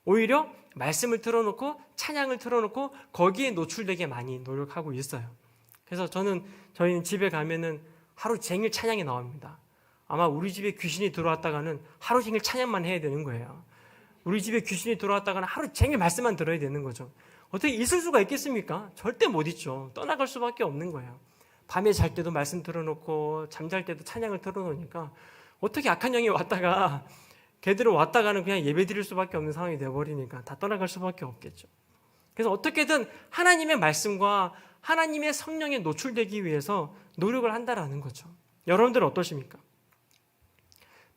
오히려 말씀을 틀어놓고 찬양을 틀어놓고 거기에 노출되게 많이 노력하고 있어요. 그래서 저희는 집에 가면은 하루 종일 찬양이 나옵니다. 아마 우리 집에 귀신이 들어왔다가는 하루 종일 찬양만 해야 되는 거예요. 우리 집에 귀신이 들어왔다가는 하루 종일 말씀만 들어야 되는 거죠. 어떻게 있을 수가 있겠습니까? 절대 못 있죠. 떠나갈 수밖에 없는 거예요. 밤에 잘 때도 말씀 틀어놓고 잠잘 때도 찬양을 틀어놓으니까 어떻게 악한 영이 왔다가 걔들은 왔다가는 그냥 예배 드릴 수밖에 없는 상황이 되어버리니까 다 떠나갈 수밖에 없겠죠. 그래서 어떻게든 하나님의 말씀과 하나님의 성령에 노출되기 위해서 노력을 한다라는 거죠. 여러분들은 어떠십니까?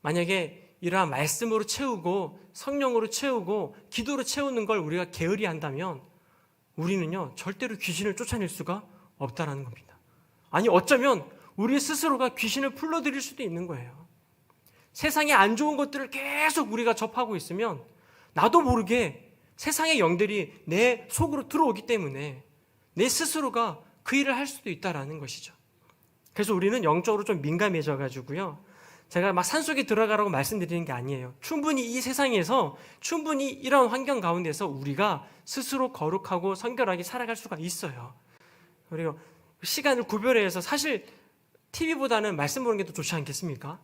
만약에 이러한 말씀으로 채우고 성령으로 채우고 기도로 채우는 걸 우리가 게으리 한다면 우리는요 절대로 귀신을 쫓아낼 수가 없다라는 겁니다. 아니 어쩌면 우리 스스로가 귀신을 불러들일 수도 있는 거예요. 세상에 안 좋은 것들을 계속 우리가 접하고 있으면 나도 모르게 세상의 영들이 내 속으로 들어오기 때문에 내 스스로가 그 일을 할 수도 있다라는 것이죠. 그래서 우리는 영적으로 좀 민감해져 가지고요. 제가 막 산속에 들어가라고 말씀드리는 게 아니에요. 충분히 이 세상에서 충분히 이런 환경 가운데서 우리가 스스로 거룩하고 성결하게 살아갈 수가 있어요. 그리고 시간을 구별해서 사실 TV보다는 말씀 보는 게 더 좋지 않겠습니까?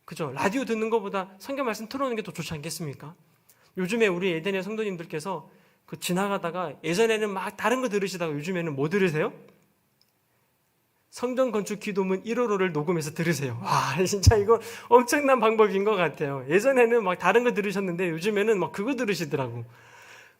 그죠? 라디오 듣는 것보다 성경 말씀 틀어놓는 게 더 좋지 않겠습니까? 요즘에 우리 에덴의 성도님들께서 그 지나가다가 예전에는 막 다른 거 들으시다가 요즘에는 뭐 들으세요? 성전 건축 기도문 1호로를 녹음해서 들으세요. 와, 진짜 이거 엄청난 방법인 것 같아요. 예전에는 막 다른 거 들으셨는데 요즘에는 막 그거 들으시더라고.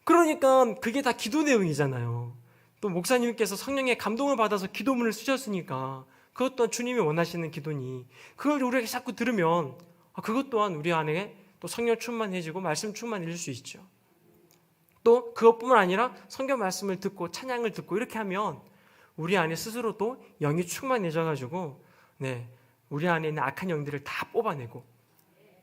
그러니까 그게 다 기도 내용이잖아요. 또 목사님께서 성령의 감동을 받아서 기도문을 쓰셨으니까 그것 또한 주님이 원하시는 기도니 그걸 우리가 자꾸 들으면 그것 또한 우리 안에 또 성령 충만해지고 말씀 충만해질 수 있죠. 또 그것뿐만 아니라 성경 말씀을 듣고 찬양을 듣고 이렇게 하면 우리 안에 스스로도 영이 충만해져가지고 우리 안에 있는 악한 영들을 다 뽑아내고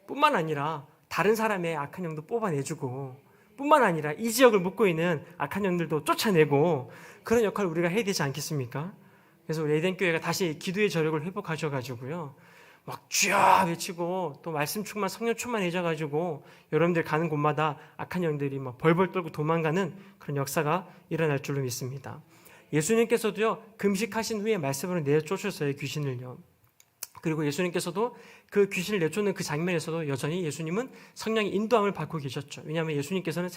뿐만 아니라 다른 사람의 악한 영도 뽑아내주고 뿐만 아니라 이 지역을 묵고 있는 악한 영들도 쫓아내고 그런 역할을 우리가 해야 되지 않겠습니까? 그래서 우리 에덴교회가 다시 기도의 저력을 회복하셔가지고요 막 쥐야 외치고 또 말씀 충만 성령 충만해져가지고 여러분들 가는 곳마다 악한 영들이 막 벌벌 떨고 도망가는 그런 역사가 일어날 줄로 믿습니다. 예수님께서도요 금식하신 후에 말씀으로 내쫓으셨어요, 귀신을요. 그리고 예수님께서도 그 귀신을 내쫓는 그 장면에서도 여전히 예수님은 성령의 인도함을 받고 계셨죠. 왜냐하면 예수님께서는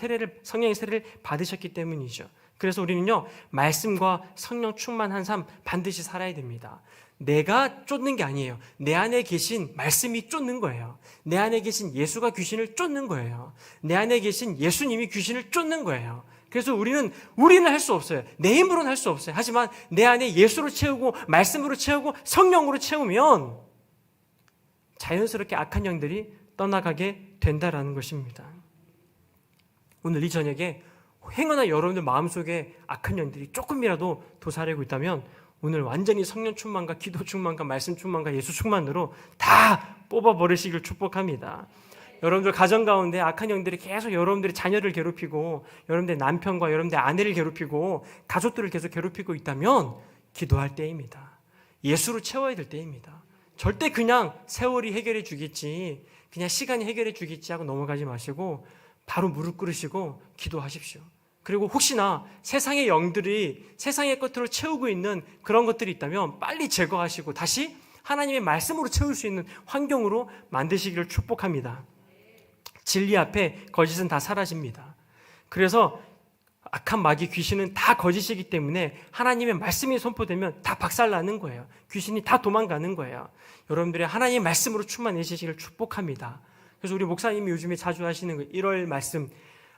성령의 세례를 받으셨기 때문이죠. 그래서 우리는요 말씀과 성령 충만한 삶 반드시 살아야 됩니다. 내가 쫓는 게 아니에요. 내 안에 계신 말씀이 쫓는 거예요. 내 안에 계신 예수가 귀신을 쫓는 거예요. 내 안에 계신 예수님이 귀신을 쫓는 거예요. 그래서 우리는 할 수 없어요. 내 힘으로는 할 수 없어요. 하지만 내 안에 예수로 채우고 말씀으로 채우고 성령으로 채우면 자연스럽게 악한 영들이 떠나가게 된다라는 것입니다. 오늘 이 저녁에 행여나 여러분들 마음속에 악한 영들이 조금이라도 도사리고 있다면 오늘 완전히 성령 충만과 기도 충만과 말씀 충만과 예수 충만으로 다 뽑아버리시길 축복합니다. 여러분들 가정 가운데 악한 영들이 계속 여러분들의 자녀를 괴롭히고 여러분들의 남편과 여러분들의 아내를 괴롭히고 가족들을 계속 괴롭히고 있다면 기도할 때입니다. 예수로 채워야 될 때입니다. 절대 그냥 세월이 해결해 주겠지, 그냥 시간이 해결해 주겠지 하고 넘어가지 마시고 바로 무릎 꿇으시고 기도하십시오. 그리고 혹시나 세상의 영들이 세상의 것들을 채우고 있는 그런 것들이 있다면 빨리 제거하시고 다시 하나님의 말씀으로 채울 수 있는 환경으로 만드시기를 축복합니다. 진리 앞에 거짓은 다 사라집니다. 그래서 악한 마귀 귀신은 다 거짓이기 때문에 하나님의 말씀이 선포되면 다 박살나는 거예요. 귀신이 다 도망가는 거예요. 여러분들의 하나님의 말씀으로 충만해지시기를 축복합니다. 그래서 우리 목사님이 요즘에 자주 하시는 거 1월 말씀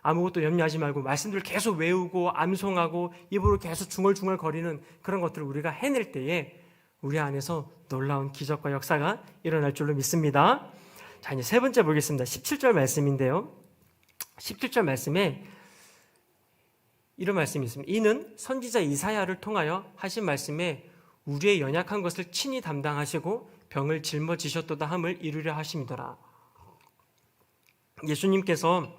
아무것도 염려하지 말고 말씀들을 계속 외우고 암송하고 입으로 계속 중얼중얼 거리는 그런 것들을 우리가 해낼 때에 우리 안에서 놀라운 기적과 역사가 일어날 줄로 믿습니다. 자, 이제 세 번째 보겠습니다. 17절 말씀인데요. 17절 말씀에 이런 말씀이 있습니다. 이는 선지자 이사야를 통하여 하신 말씀에 우리의 연약한 것을 친히 담당하시고 병을 짊어지셨도다 함을 이루려 하심이더라. 예수님께서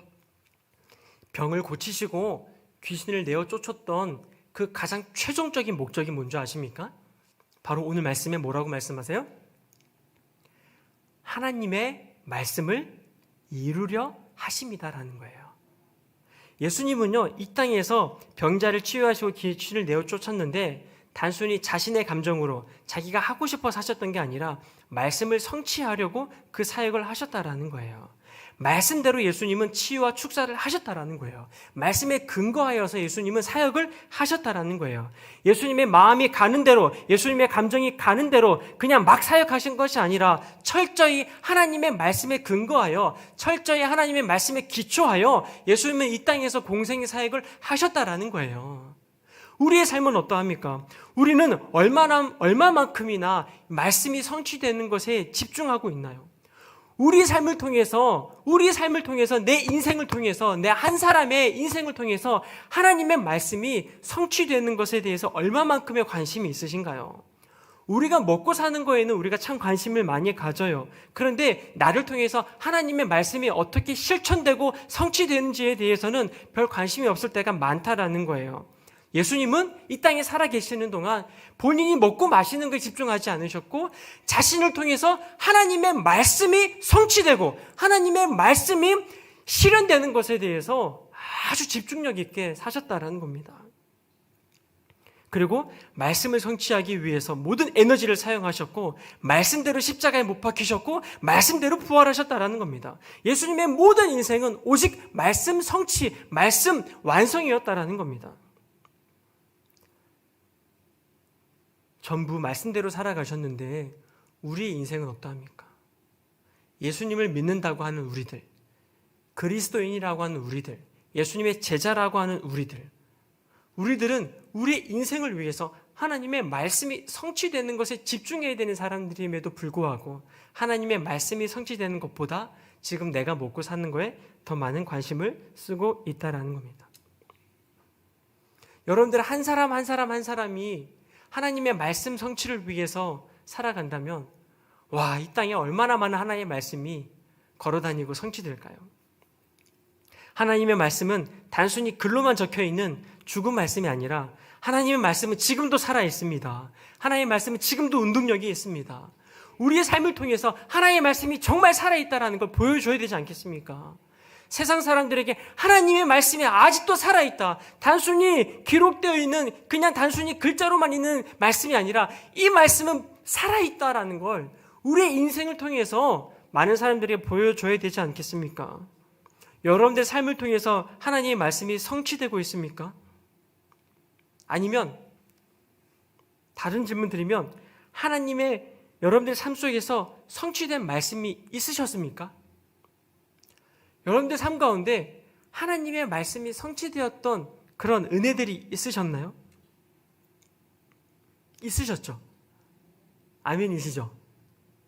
병을 고치시고 귀신을 내어 쫓았던 그 가장 최종적인 목적이 뭔지 아십니까? 바로 오늘 말씀에 뭐라고 말씀하세요? 하나님의 말씀을 이루려 하심이다라는 거예요. 예수님은요 이 땅에서 병자를 치유하시고 귀신을 내어 쫓았는데 단순히 자신의 감정으로 자기가 하고 싶어서 하셨던 게 아니라 말씀을 성취하려고 그 사역을 하셨다라는 거예요. 말씀대로 예수님은 치유와 축사를 하셨다라는 거예요. 말씀에 근거하여서 예수님은 사역을 하셨다라는 거예요. 예수님의 마음이 가는 대로, 예수님의 감정이 가는 대로 그냥 막 사역하신 것이 아니라 철저히 하나님의 말씀에 근거하여, 철저히 하나님의 말씀에 기초하여 예수님은 이 땅에서 공생의 사역을 하셨다라는 거예요. 우리의 삶은 어떠합니까? 우리는 얼마만큼이나 말씀이 성취되는 것에 집중하고 있나요? 우리 삶을 통해서 내 인생을 통해서 내 한 사람의 인생을 통해서 하나님의 말씀이 성취되는 것에 대해서 얼마만큼의 관심이 있으신가요? 우리가 먹고 사는 거에는 우리가 참 관심을 많이 가져요. 그런데 나를 통해서 하나님의 말씀이 어떻게 실천되고 성취되는지에 대해서는 별 관심이 없을 때가 많다라는 거예요. 예수님은 이 땅에 살아 계시는 동안 본인이 먹고 마시는 것에 집중하지 않으셨고 자신을 통해서 하나님의 말씀이 성취되고 하나님의 말씀이 실현되는 것에 대해서 아주 집중력 있게 사셨다라는 겁니다. 그리고 말씀을 성취하기 위해서 모든 에너지를 사용하셨고 말씀대로 십자가에 못 박히셨고 말씀대로 부활하셨다라는 겁니다. 예수님의 모든 인생은 오직 말씀 성취, 말씀 완성이었다라는 겁니다. 전부 말씀대로 살아가셨는데 우리의 인생은 어떠합니까? 예수님을 믿는다고 하는 우리들, 그리스도인이라고 하는 우리들, 예수님의 제자라고 하는 우리들은 우리의 인생을 위해서 하나님의 말씀이 성취되는 것에 집중해야 되는 사람들임에도 불구하고 하나님의 말씀이 성취되는 것보다 지금 내가 먹고 사는 거에 더 많은 관심을 쓰고 있다는 겁니다. 여러분들 한 사람이 하나님의 말씀 성취를 위해서 살아간다면 와, 이 땅에 얼마나 많은 하나님의 말씀이 걸어다니고 성취될까요? 하나님의 말씀은 단순히 글로만 적혀있는 죽은 말씀이 아니라 하나님의 말씀은 지금도 살아있습니다. 하나님의 말씀은 지금도 운동력이 있습니다. 우리의 삶을 통해서 하나님의 말씀이 정말 살아있다는 걸 보여줘야 되지 않겠습니까? 세상 사람들에게 하나님의 말씀이 아직도 살아있다. 단순히 기록되어 있는 그냥 단순히 글자로만 있는 말씀이 아니라 이 말씀은 살아있다라는 걸 우리의 인생을 통해서 많은 사람들에게 보여줘야 되지 않겠습니까? 여러분들의 삶을 통해서 하나님의 말씀이 성취되고 있습니까? 아니면 다른 질문 드리면 하나님의 여러분들의 삶 속에서 성취된 말씀이 있으셨습니까? 여러분들 삶 가운데 하나님의 말씀이 성취되었던 그런 은혜들이 있으셨나요? 있으셨죠? 아멘이시죠?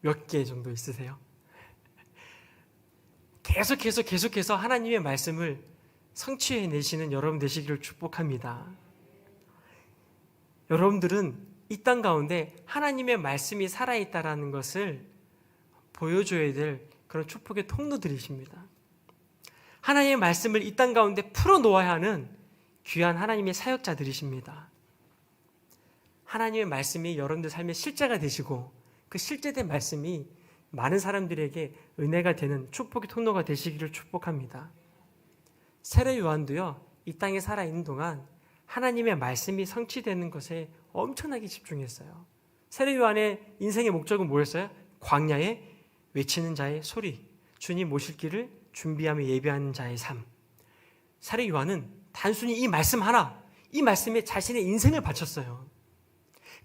몇 개 정도 있으세요? 계속해서 하나님의 말씀을 성취해내시는 여러분 되시기를 축복합니다. 여러분들은 이 땅 가운데 하나님의 말씀이 살아있다라는 것을 보여줘야 될 그런 축복의 통로들이십니다. 하나님의 말씀을 이 땅 가운데 풀어놓아야 하는 귀한 하나님의 사역자들이십니다. 하나님의 말씀이 여러분들 삶의 실제가 되시고 그 실제된 말씀이 많은 사람들에게 은혜가 되는 축복의 통로가 되시기를 축복합니다. 세례 요한도요, 이 땅에 살아있는 동안 하나님의 말씀이 성취되는 것에 엄청나게 집중했어요. 세례 요한의 인생의 목적은 뭐였어요? 광야에 외치는 자의 소리, 주님 오실 길을 준비하며 예배하는 자의 삶. 세례 요한은 단순히 이 말씀 하나, 이 말씀에 자신의 인생을 바쳤어요.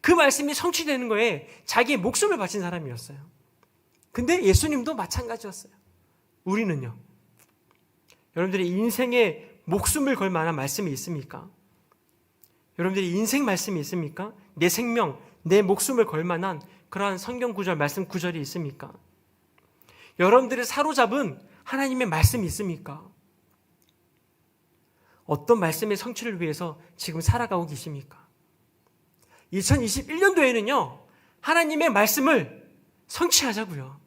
그 말씀이 성취되는 거에 자기의 목숨을 바친 사람이었어요. 근데 예수님도 마찬가지였어요. 우리는요, 여러분들의 인생에 목숨을 걸 만한 말씀이 있습니까? 여러분들의 인생 말씀이 있습니까? 내 생명, 내 목숨을 걸 만한 그러한 성경 구절, 말씀 구절이 있습니까? 여러분들을 사로잡은 하나님의 말씀이 있습니까? 어떤 말씀의 성취를 위해서 지금 살아가고 계십니까? 2021년도에는요, 하나님의 말씀을 성취하자고요.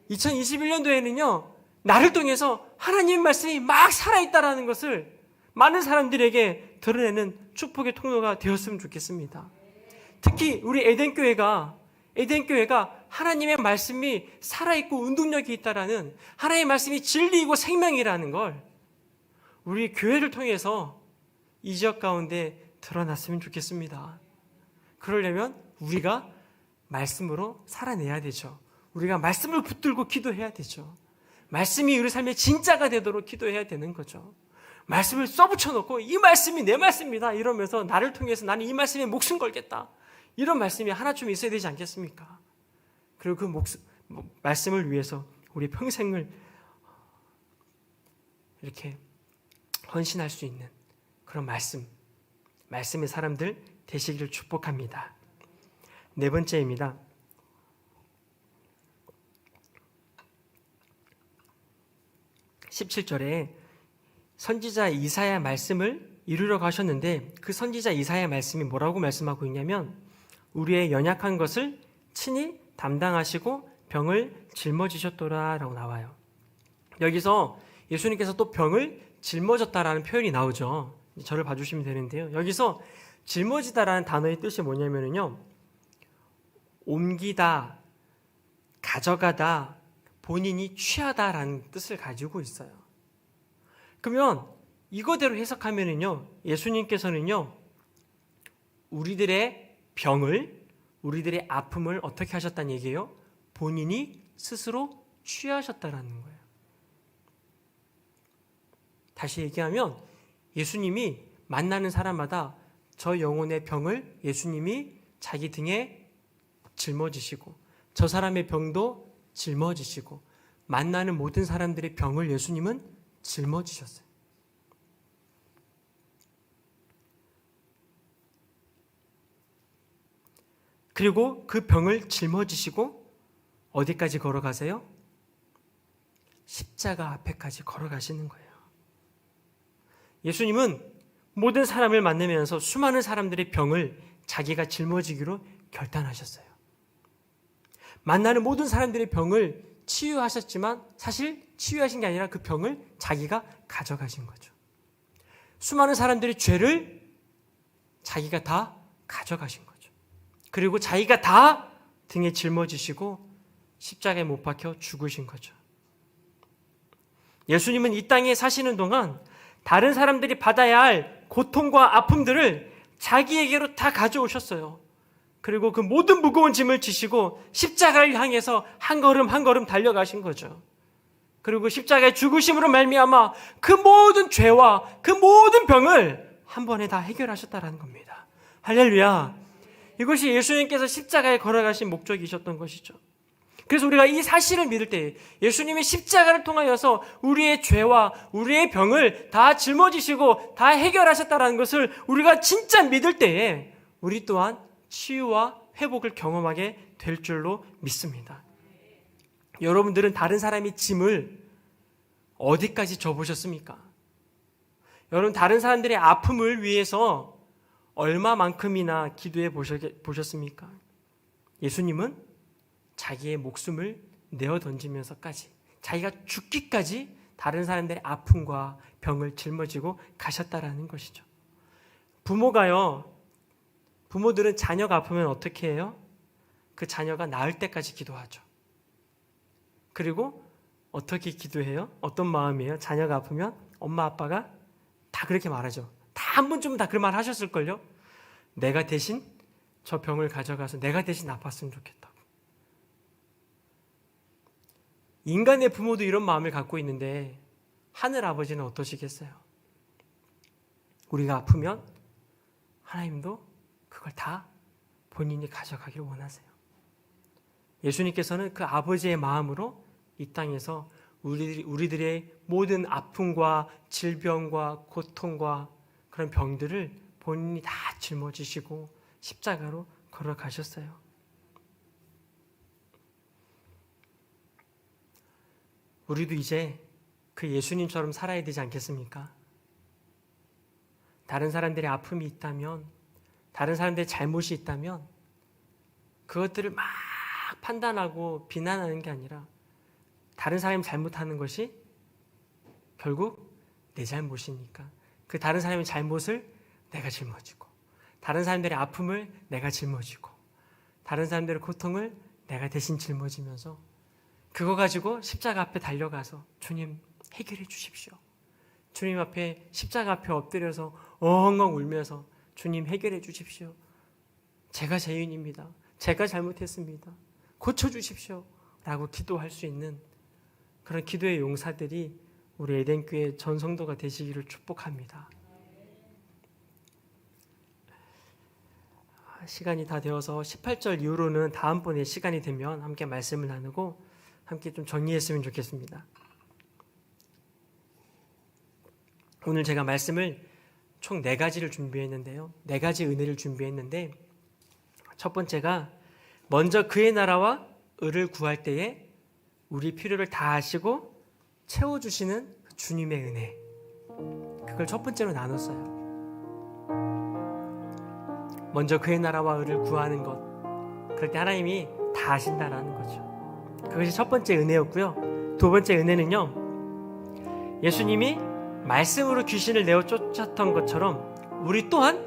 2021년도에는요, 나를 통해서 하나님의 말씀이 막 살아있다라는 것을 많은 사람들에게 드러내는 축복의 통로가 되었으면 좋겠습니다. 특히 우리 에덴교회가 하나님의 말씀이 살아있고 운동력이 있다라는, 하나님의 말씀이 진리이고 생명이라는 걸 우리 교회를 통해서 이 지역 가운데 드러났으면 좋겠습니다. 그러려면 우리가 말씀으로 살아내야 되죠. 우리가 말씀을 붙들고 기도해야 되죠. 말씀이 우리 삶의 진짜가 되도록 기도해야 되는 거죠. 말씀을 써붙여 놓고 이 말씀이 내 말씀이다 이러면서 나를 통해서 나는 이 말씀에 목숨 걸겠다, 이런 말씀이 하나쯤 있어야 되지 않겠습니까? 그리고 그 말씀을 위해서 우리 평생을 이렇게 헌신할 수 있는 그런 말씀의 사람들 되시기를 축복합니다. 네 번째입니다. 17절에 선지자 이사야 말씀을 이루려고 하셨는데 그 선지자 이사야 말씀이 뭐라고 말씀하고 있냐면 우리의 연약한 것을 친히 담당하시고 병을 짊어지셨더라 라고 나와요. 여기서 예수님께서 또 병을 짊어졌다라는 표현이 나오죠. 저를 봐주시면 되는데요. 여기서 짊어지다라는 단어의 뜻이 뭐냐면요, 옮기다, 가져가다, 본인이 취하다라는 뜻을 가지고 있어요. 그러면 이거대로 해석하면은요, 예수님께서는요, 우리들의 병을, 우리들의 아픔을 어떻게 하셨다는 얘기예요? 본인이 스스로 취하셨다라는 거예요. 다시 얘기하면 예수님이 만나는 사람마다 저 영혼의 병을 예수님이 자기 등에 짊어지시고, 저 사람의 병도 짊어지시고, 만나는 모든 사람들의 병을 예수님은 짊어지셨어요. 그리고 그 병을 짊어지시고 어디까지 걸어가세요? 십자가 앞에까지 걸어가시는 거예요. 예수님은 모든 사람을 만나면서 수많은 사람들의 병을 자기가 짊어지기로 결단하셨어요. 만나는 모든 사람들의 병을 치유하셨지만 사실 치유하신 게 아니라 그 병을 자기가 가져가신 거죠. 수많은 사람들의 죄를 자기가 다 가져가신 거죠. 그리고 자기가 다 등에 짊어지시고 십자가에 못 박혀 죽으신 거죠. 예수님은 이 땅에 사시는 동안 다른 사람들이 받아야 할 고통과 아픔들을 자기에게로 다 가져오셨어요. 그리고 그 모든 무거운 짐을 지시고 십자가를 향해서 한 걸음 한 걸음 달려가신 거죠. 그리고 십자가의 죽으심으로 말미암아 그 모든 죄와 그 모든 병을 한 번에 다 해결하셨다는 겁니다. 할렐루야. 이것이 예수님께서 십자가에 걸어가신 목적이셨던 것이죠. 그래서 우리가 이 사실을 믿을 때 예수님이 십자가를 통하여서 우리의 죄와 우리의 병을 다 짊어지시고 다 해결하셨다는 것을 우리가 진짜 믿을 때에 우리 또한 치유와 회복을 경험하게 될 줄로 믿습니다. 여러분들은 다른 사람의 짐을 어디까지 져보셨습니까? 여러분 다른 사람들의 아픔을 위해서 얼마만큼이나 기도해 보셨습니까? 예수님은 자기의 목숨을 내어 던지면서까지 자기가 죽기까지 다른 사람들의 아픔과 병을 짊어지고 가셨다라는 것이죠. 부모들은 자녀가 아프면 어떻게 해요? 그 자녀가 나을 때까지 기도하죠. 그리고 어떻게 기도해요? 어떤 마음이에요? 자녀가 아프면 엄마 아빠가 다 그렇게 말하죠. 다 한 번쯤은 다 그 말 하셨을걸요? 내가 대신 저 병을 가져가서 내가 대신 아팠으면 좋겠다고. 인간의 부모도 이런 마음을 갖고 있는데 하늘 아버지는 어떠시겠어요? 우리가 아프면 하나님도 그걸 다 본인이 가져가기를 원하세요. 예수님께서는 그 아버지의 마음으로 이 땅에서 우리들의 모든 아픔과 질병과 고통과 그런 병들을 본인이 다 짊어지시고 십자가로 걸어가셨어요. 우리도 이제 그 예수님처럼 살아야 되지 않겠습니까? 다른 사람들의 아픔이 있다면, 다른 사람들의 잘못이 있다면 그것들을 막 판단하고 비난하는 게 아니라 다른 사람이 잘못하는 것이 결국 내 잘못이니까 그 다른 사람의 잘못을 내가 짊어지고, 다른 사람들의 아픔을 내가 짊어지고, 다른 사람들의 고통을 내가 대신 짊어지면서 그거 가지고 십자가 앞에 달려가서 주님 해결해 주십시오. 주님 앞에 십자가 앞에 엎드려서 엉엉 울면서 주님 해결해 주십시오. 제가 죄인입니다. 제가 잘못했습니다. 고쳐주십시오. 라고 기도할 수 있는 그런 기도의 용사들이 우리 에덴교회 전 성도가 되시기를 축복합니다. 시간이 다 되어서 18절 이후로는 다음번에 시간이 되면 함께 말씀을 나누고 함께 좀 정리했으면 좋겠습니다. 오늘 제가 말씀을 총 4가지를 준비했는데요. 4가지 은혜를 준비했는데 첫 번째가 먼저 그의 나라와 의를 구할 때에 우리 필요를 다 아시고 채워주시는 주님의 은혜, 그걸 첫 번째로 나눴어요. 먼저 그의 나라와 의를 구하는 것, 그럴 때 하나님이 다 아신다라는 거죠. 그것이 첫 번째 은혜였고요. 두 번째 은혜는요, 예수님이 말씀으로 귀신을 내어 쫓았던 것처럼 우리 또한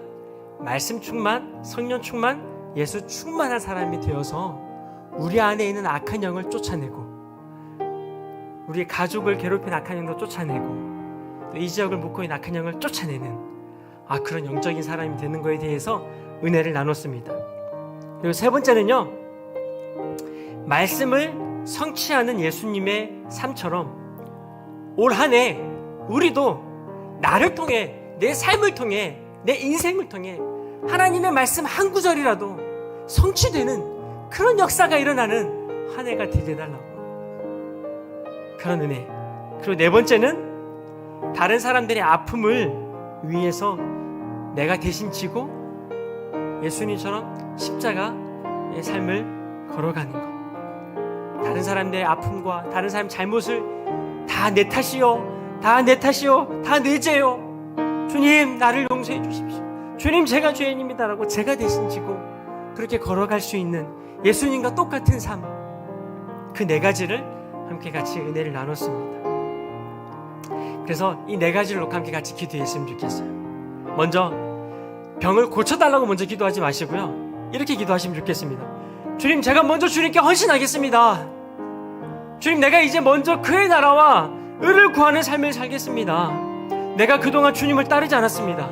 말씀 충만, 성령 충만, 예수 충만한 사람이 되어서 우리 안에 있는 악한 영을 쫓아내고, 우리 가족을 괴롭힌 악한 영도 쫓아내고, 또 이 지역을 묶고 있는 악한 영을 쫓아내는 그런 영적인 사람이 되는 것에 대해서 은혜를 나눴습니다. 그리고 세 번째는요, 말씀을 성취하는 예수님의 삶처럼 올 한 해 우리도 나를 통해, 내 삶을 통해, 내 인생을 통해 하나님의 말씀 한 구절이라도 성취되는 그런 역사가 일어나는 한 해가 되게 해달라고, 그런 은혜. 그리고 네 번째는 다른 사람들의 아픔을 위해서 내가 대신 지고 예수님처럼 십자가의 삶을 걸어가는 것. 다른 사람들의 아픔과 다른 사람 잘못을 다 내 탓이요, 다 내 탓이요, 다 내 죄요, 주님 나를 용서해 주십시오, 주님 제가 죄인입니다라고 제가 대신 지고 그렇게 걸어갈 수 있는 예수님과 똑같은 삶, 그 네 가지를 함께 같이 은혜를 나눴습니다. 그래서 이 네 가지를 놓고 함께 같이 기도했으면 좋겠어요. 먼저 병을 고쳐달라고 먼저 기도하지 마시고요, 이렇게 기도하시면 좋겠습니다. 주님, 제가 먼저 주님께 헌신하겠습니다. 주님, 내가 이제 먼저 그의 나라와 의를 구하는 삶을 살겠습니다. 내가 그동안 주님을 따르지 않았습니다.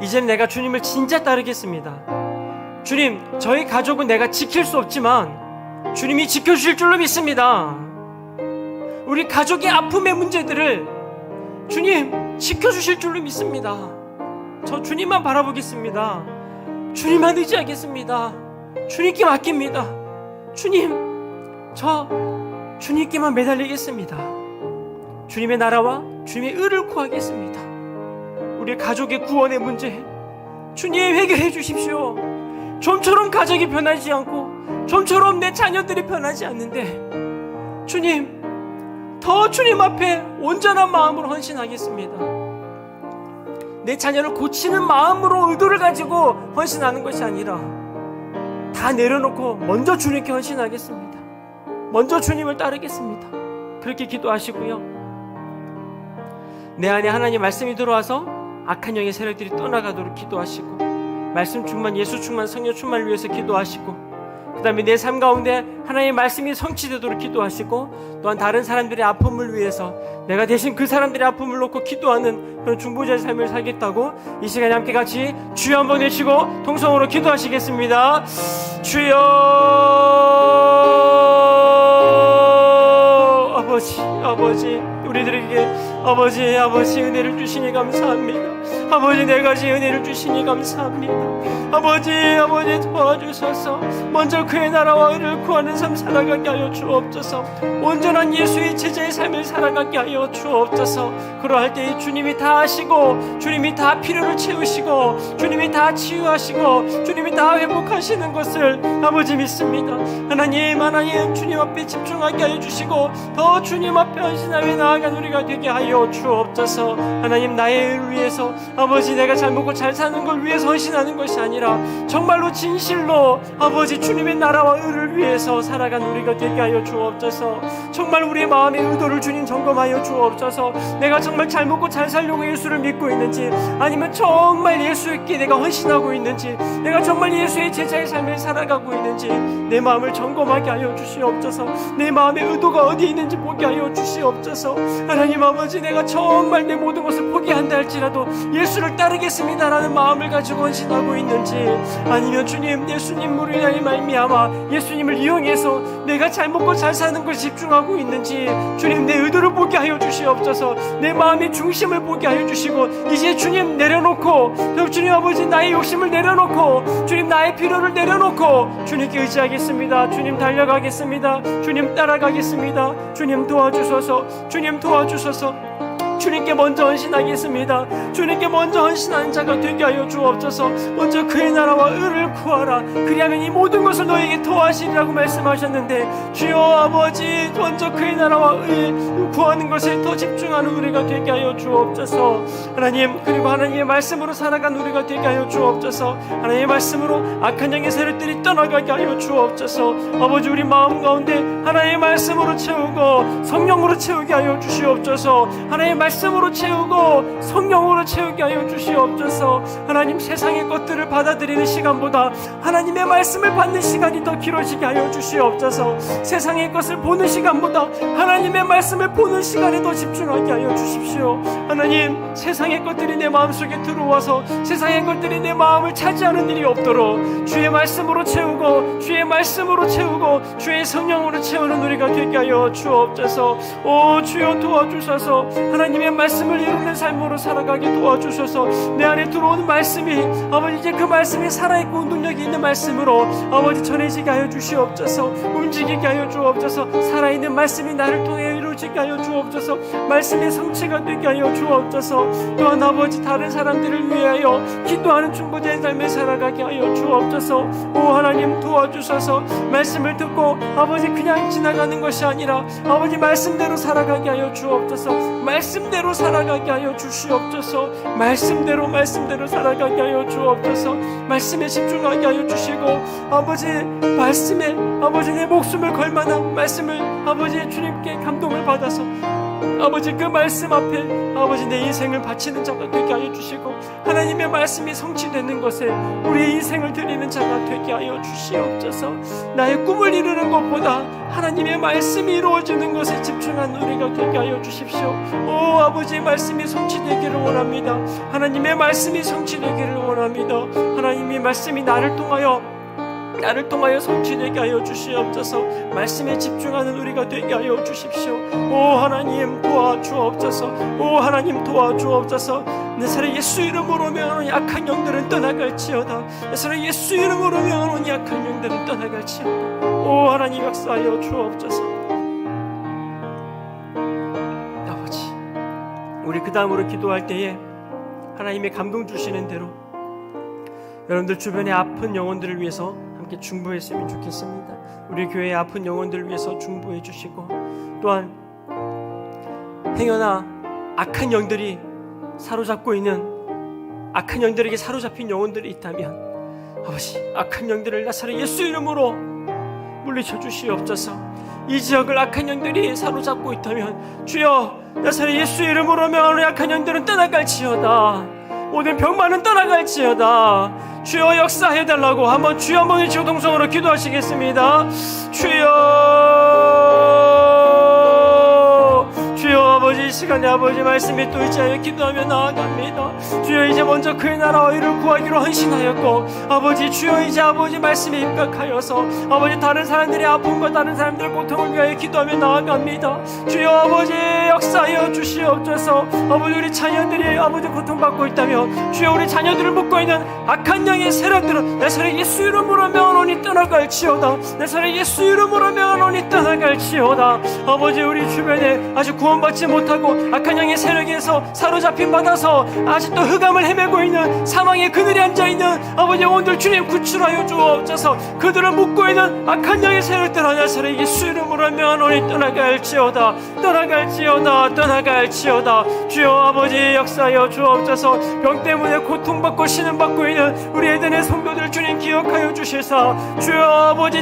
이제는 내가 주님을 진짜 따르겠습니다. 주님, 저희 가족은 내가 지킬 수 없지만 주님이 지켜주실 줄로 믿습니다. 우리 가족의 아픔의 문제들을 주님 지켜주실 줄로 믿습니다. 저 주님만 바라보겠습니다. 주님만 의지하겠습니다. 주님께 맡깁니다. 주님, 저 주님께만 매달리겠습니다. 주님의 나라와 주님의 의를 구하겠습니다. 우리 가족의 구원의 문제 주님 해결해 주십시오. 좀처럼 가족이 변하지 않고 좀처럼 내 자녀들이 변하지 않는데 주님, 더 주님 앞에 온전한 마음으로 헌신하겠습니다. 내 자녀를 고치는 마음으로 의도를 가지고 헌신하는 것이 아니라 다 내려놓고 먼저 주님께 헌신하겠습니다. 먼저 주님을 따르겠습니다. 그렇게 기도하시고요, 내 안에 하나님 말씀이 들어와서 악한 영의 세력들이 떠나가도록 기도하시고, 말씀 충만, 예수 충만, 성령 충만을 위해서 기도하시고, 그 다음에 내 삶 가운데 하나님의 말씀이 성취되도록 기도하시고, 또한 다른 사람들의 아픔을 위해서 내가 대신 그 사람들의 아픔을 놓고 기도하는 그런 중보자의 삶을 살겠다고 이 시간에 함께 같이 주여 한번 외치고 통성으로 기도하시겠습니다. 주여, 아버지, 우리들에게 아버지 은혜를 주시니 감사합니다. 아버지, 네 가지 은혜를 주시니 감사합니다. 아버지 도와주셔서 먼저 그의 나라와 의를 구하는 삶 살아가게 하여 주옵소서. 온전한 예수의 제자의 삶을 살아가게 하여 주옵소서. 그러할 때 주님이 다 하시고, 주님이 다 필요를 채우시고, 주님이 다 치유하시고, 주님이 다 회복하시는 것을 아버지 믿습니다. 하나님 주님 앞에 집중하게 하여 주시고, 더 주님 앞에 헌신하며 나아간 우리가 되게 하여 주옵소서. 하나님, 나의 의를 위해서, 아버지 내가 잘 먹고 잘 사는 걸 위해서 헌신하는 것이 아니라 정말로 진실로 아버지 주님의 나라와 의를 위해서 살아간 우리가 되게 하여 주옵소서. 정말 우리의 마음의 의도를 주님 점검하여 주옵소서. 내가 정말 잘 먹고 잘 살려고 예수를 믿고 있는지, 아니면 정말 예수께 내가 헌신하고 있는지, 내가 정말 예수의 제자의 삶을 살아가고 있는지 내 마음을 점검하게 하여 주시옵소서. 내 마음의 의도가 어디 있는지 보게 하여 주시옵소서. 하나님 아버지, 내가 정말 내 모든 것을 포기한다 할지라도 예수를 따르겠습니다라는 마음을 가지고 헌신하고 있는지, 아니면 주님, 예수님으로 인하여 말미암아 예수님을 이용해서 내가 잘 먹고 잘 사는 걸 집중하고 있는지 주님, 내 의도를 보게 하여 주시옵소서. 내 마음의 중심을 보게 하여 주시고, 이제 주님 내려놓고, 주님 아버지 나의 욕심을 내려놓고, 주님 나의 필요를 내려놓고 주님께 의지하겠습니다. 주님 달려가겠습니다. 주님 따라가겠습니다. 주님 도와주소서. 주님 도와주소서. 주님께 먼저 헌신하겠습니다. 주님께 먼저 헌신하는 자가 되게 하여 주옵소서. 먼저 그의 나라와 의를 구하라. 그리하면 이 모든 것을 너에게 더하시리라고 말씀하셨는데, 주여 아버지, 먼저 그의 나라와 의 구하는 것에 더 집중하는 우리가 되게 하여 주옵소서. 하나님, 그리고 하나님의 말씀으로 살아간 우리가 되게 하여 주옵소서. 하나님의 말씀으로 악한 영의 세력들이 떠나가게 하여 주옵소서. 아버지, 우리 마음 가운데 하나님의 말씀으로 채우고 성령으로 채우게 하여 주시옵소서. 하나님의 말씀으로 채우고 성령으로 채우게 하여 주시옵소서. 하나님, 세상의 것들을 받아들이는 시간보다 하나님의 말씀을 받는 시간이 더 길어지게 하여 주시옵소서. 세상의 것을 보는 시간보다 하나님의 말씀을 보는 시간에 더 집중하게 하여 주십시오. 하나님, 세상의 것들이 내 마음속에 들어와서 세상의 것들이 내 마음을 차지하는 일이 없도록 주의 말씀으로 채우고 주의 말씀으로 채우고 주의 성령으로 채우는 우리가 되게 하여 주옵소서. 오 주여, 도와주셔서 하나님의 말씀을 이루는 삶으로 살아가게 도와주셔서 내 안에 들어오는 말씀이 아버지, 이제 그 말씀이 살아있고 능력이 있는 말씀으로 아버지 전해지게 하여 주시옵소서. 움직이게 하여 주옵소서. 살아있는 말씀이 나를 통해 이루어지게 하여 주옵소서. 말씀의 성취가 되게 하여 주옵소서. 또한 아버지, 다른 사람들을 위하여 기도하는 중보자의 삶을 살아가게 하여 주옵소서. 오 하나님, 도와주셔서 말씀을 듣고 아버지 그냥 지나가는 것이 아니라 아버지 말씀대로 살아가게 하여 주옵소서. 말씀대로 살아가게 하여 주시옵소서. 말씀대로 살아가게 하여 주옵소서. 말씀에 집중하게 하여 주시고 아버지, 말씀에 아버지 내 목숨을 걸 만한 말씀을 아버지 주님께 감동을 받아서 아버지 그 말씀 앞에 아버지 내 인생을 바치는 자가 되게 하여 주시고 하나님의 말씀이 성취되는 것에 우리의 인생을 드리는 자가 되게 하여 주시옵소서. 나의 꿈을 이루는 것보다 하나님의 말씀이 이루어지는 것에 집중한 우리가 되게 하여 주십시오. 오 아버지, 말씀이 성취되기를 원합니다. 하나님의 말씀이 성취되기를 원합니다. 하나님의 말씀이 나를 통하여 성취되게 하여 주시옵소서. 말씀에 집중하는 우리가 되게 하여 주십시오. 오 하나님, 도와주옵소서. 오 하나님, 도와주옵소서. 나사렛 예수 이름으로 명하노니 약한 영들은 떠나갈지어다. 나사렛 예수 이름으로 명하노니 약한 영들은 떠나갈지어다. 오 하나님, 역사하여 주옵소서. 아버지, 우리 그 다음으로 기도할 때에 하나님의 감동 주시는 대로 여러분들 주변의 아픈 영혼들을 위해서 함께 중보했으면 좋겠습니다. 우리 교회의 아픈 영혼들을 위해서 중보해 주시고, 또한 행여나 악한 영들이 사로잡고 있는 악한 영들에게 사로잡힌 영혼들이 있다면 아버지, 악한 영들을 나사렛 예수 이름으로 물리쳐 주시옵소서. 이 지역을 악한 영들이 사로잡고 있다면 주여, 나사렛 예수 이름으로 명하노니 악한 영들은 떠나갈지어다. 모든 병만은 떠나갈지어다. 주여, 역사해달라고 한번 주여 한번 외치고 동성으로 기도하시겠습니다. 주여 아버지, 이 시간에 아버지 말씀에 또 의지하여 기도하며 나아갑니다. 주여, 이제 먼저 그의 나라와 의를 구하기로 헌신하였고 아버지, 주여 이제 아버지 말씀에 입각하여서 아버지 다른 사람들의 아픔과 다른 사람들의 고통을 위하여 기도하며 나아갑니다. 주여 아버지, 역사하여 주시옵소서. 아버지, 우리 자녀들이 아버지 고통받고 있다면 주여, 우리 자녀들을 묶고 있는 악한 영의 세력들은 나사렛 예수 이름으로 명하노니 떠나갈지어다. 나사렛 예수 이름으로 명하노니 떠나갈지어다. 아버지, 우리 주변에 아직 구원받지 못하고 악한 영의 세력에서 사로잡힌 받아서 아직도 흑암을 헤매고 있는 사망의 그늘에 앉아있는 아버지 영혼들 주님 구출하여 주옵소서. 그들을 묶고 있는 악한 영의 세력들 나사렛 예수 이름으로 명하노니 떠나갈지어다. 떠나갈지어다. 주여 아버지, 역사하여 주옵소서. 병 때문에 고통받고 신음받고 있는 우리 에덴의 성도들 주님 기억하여 주시사 주여 아버지,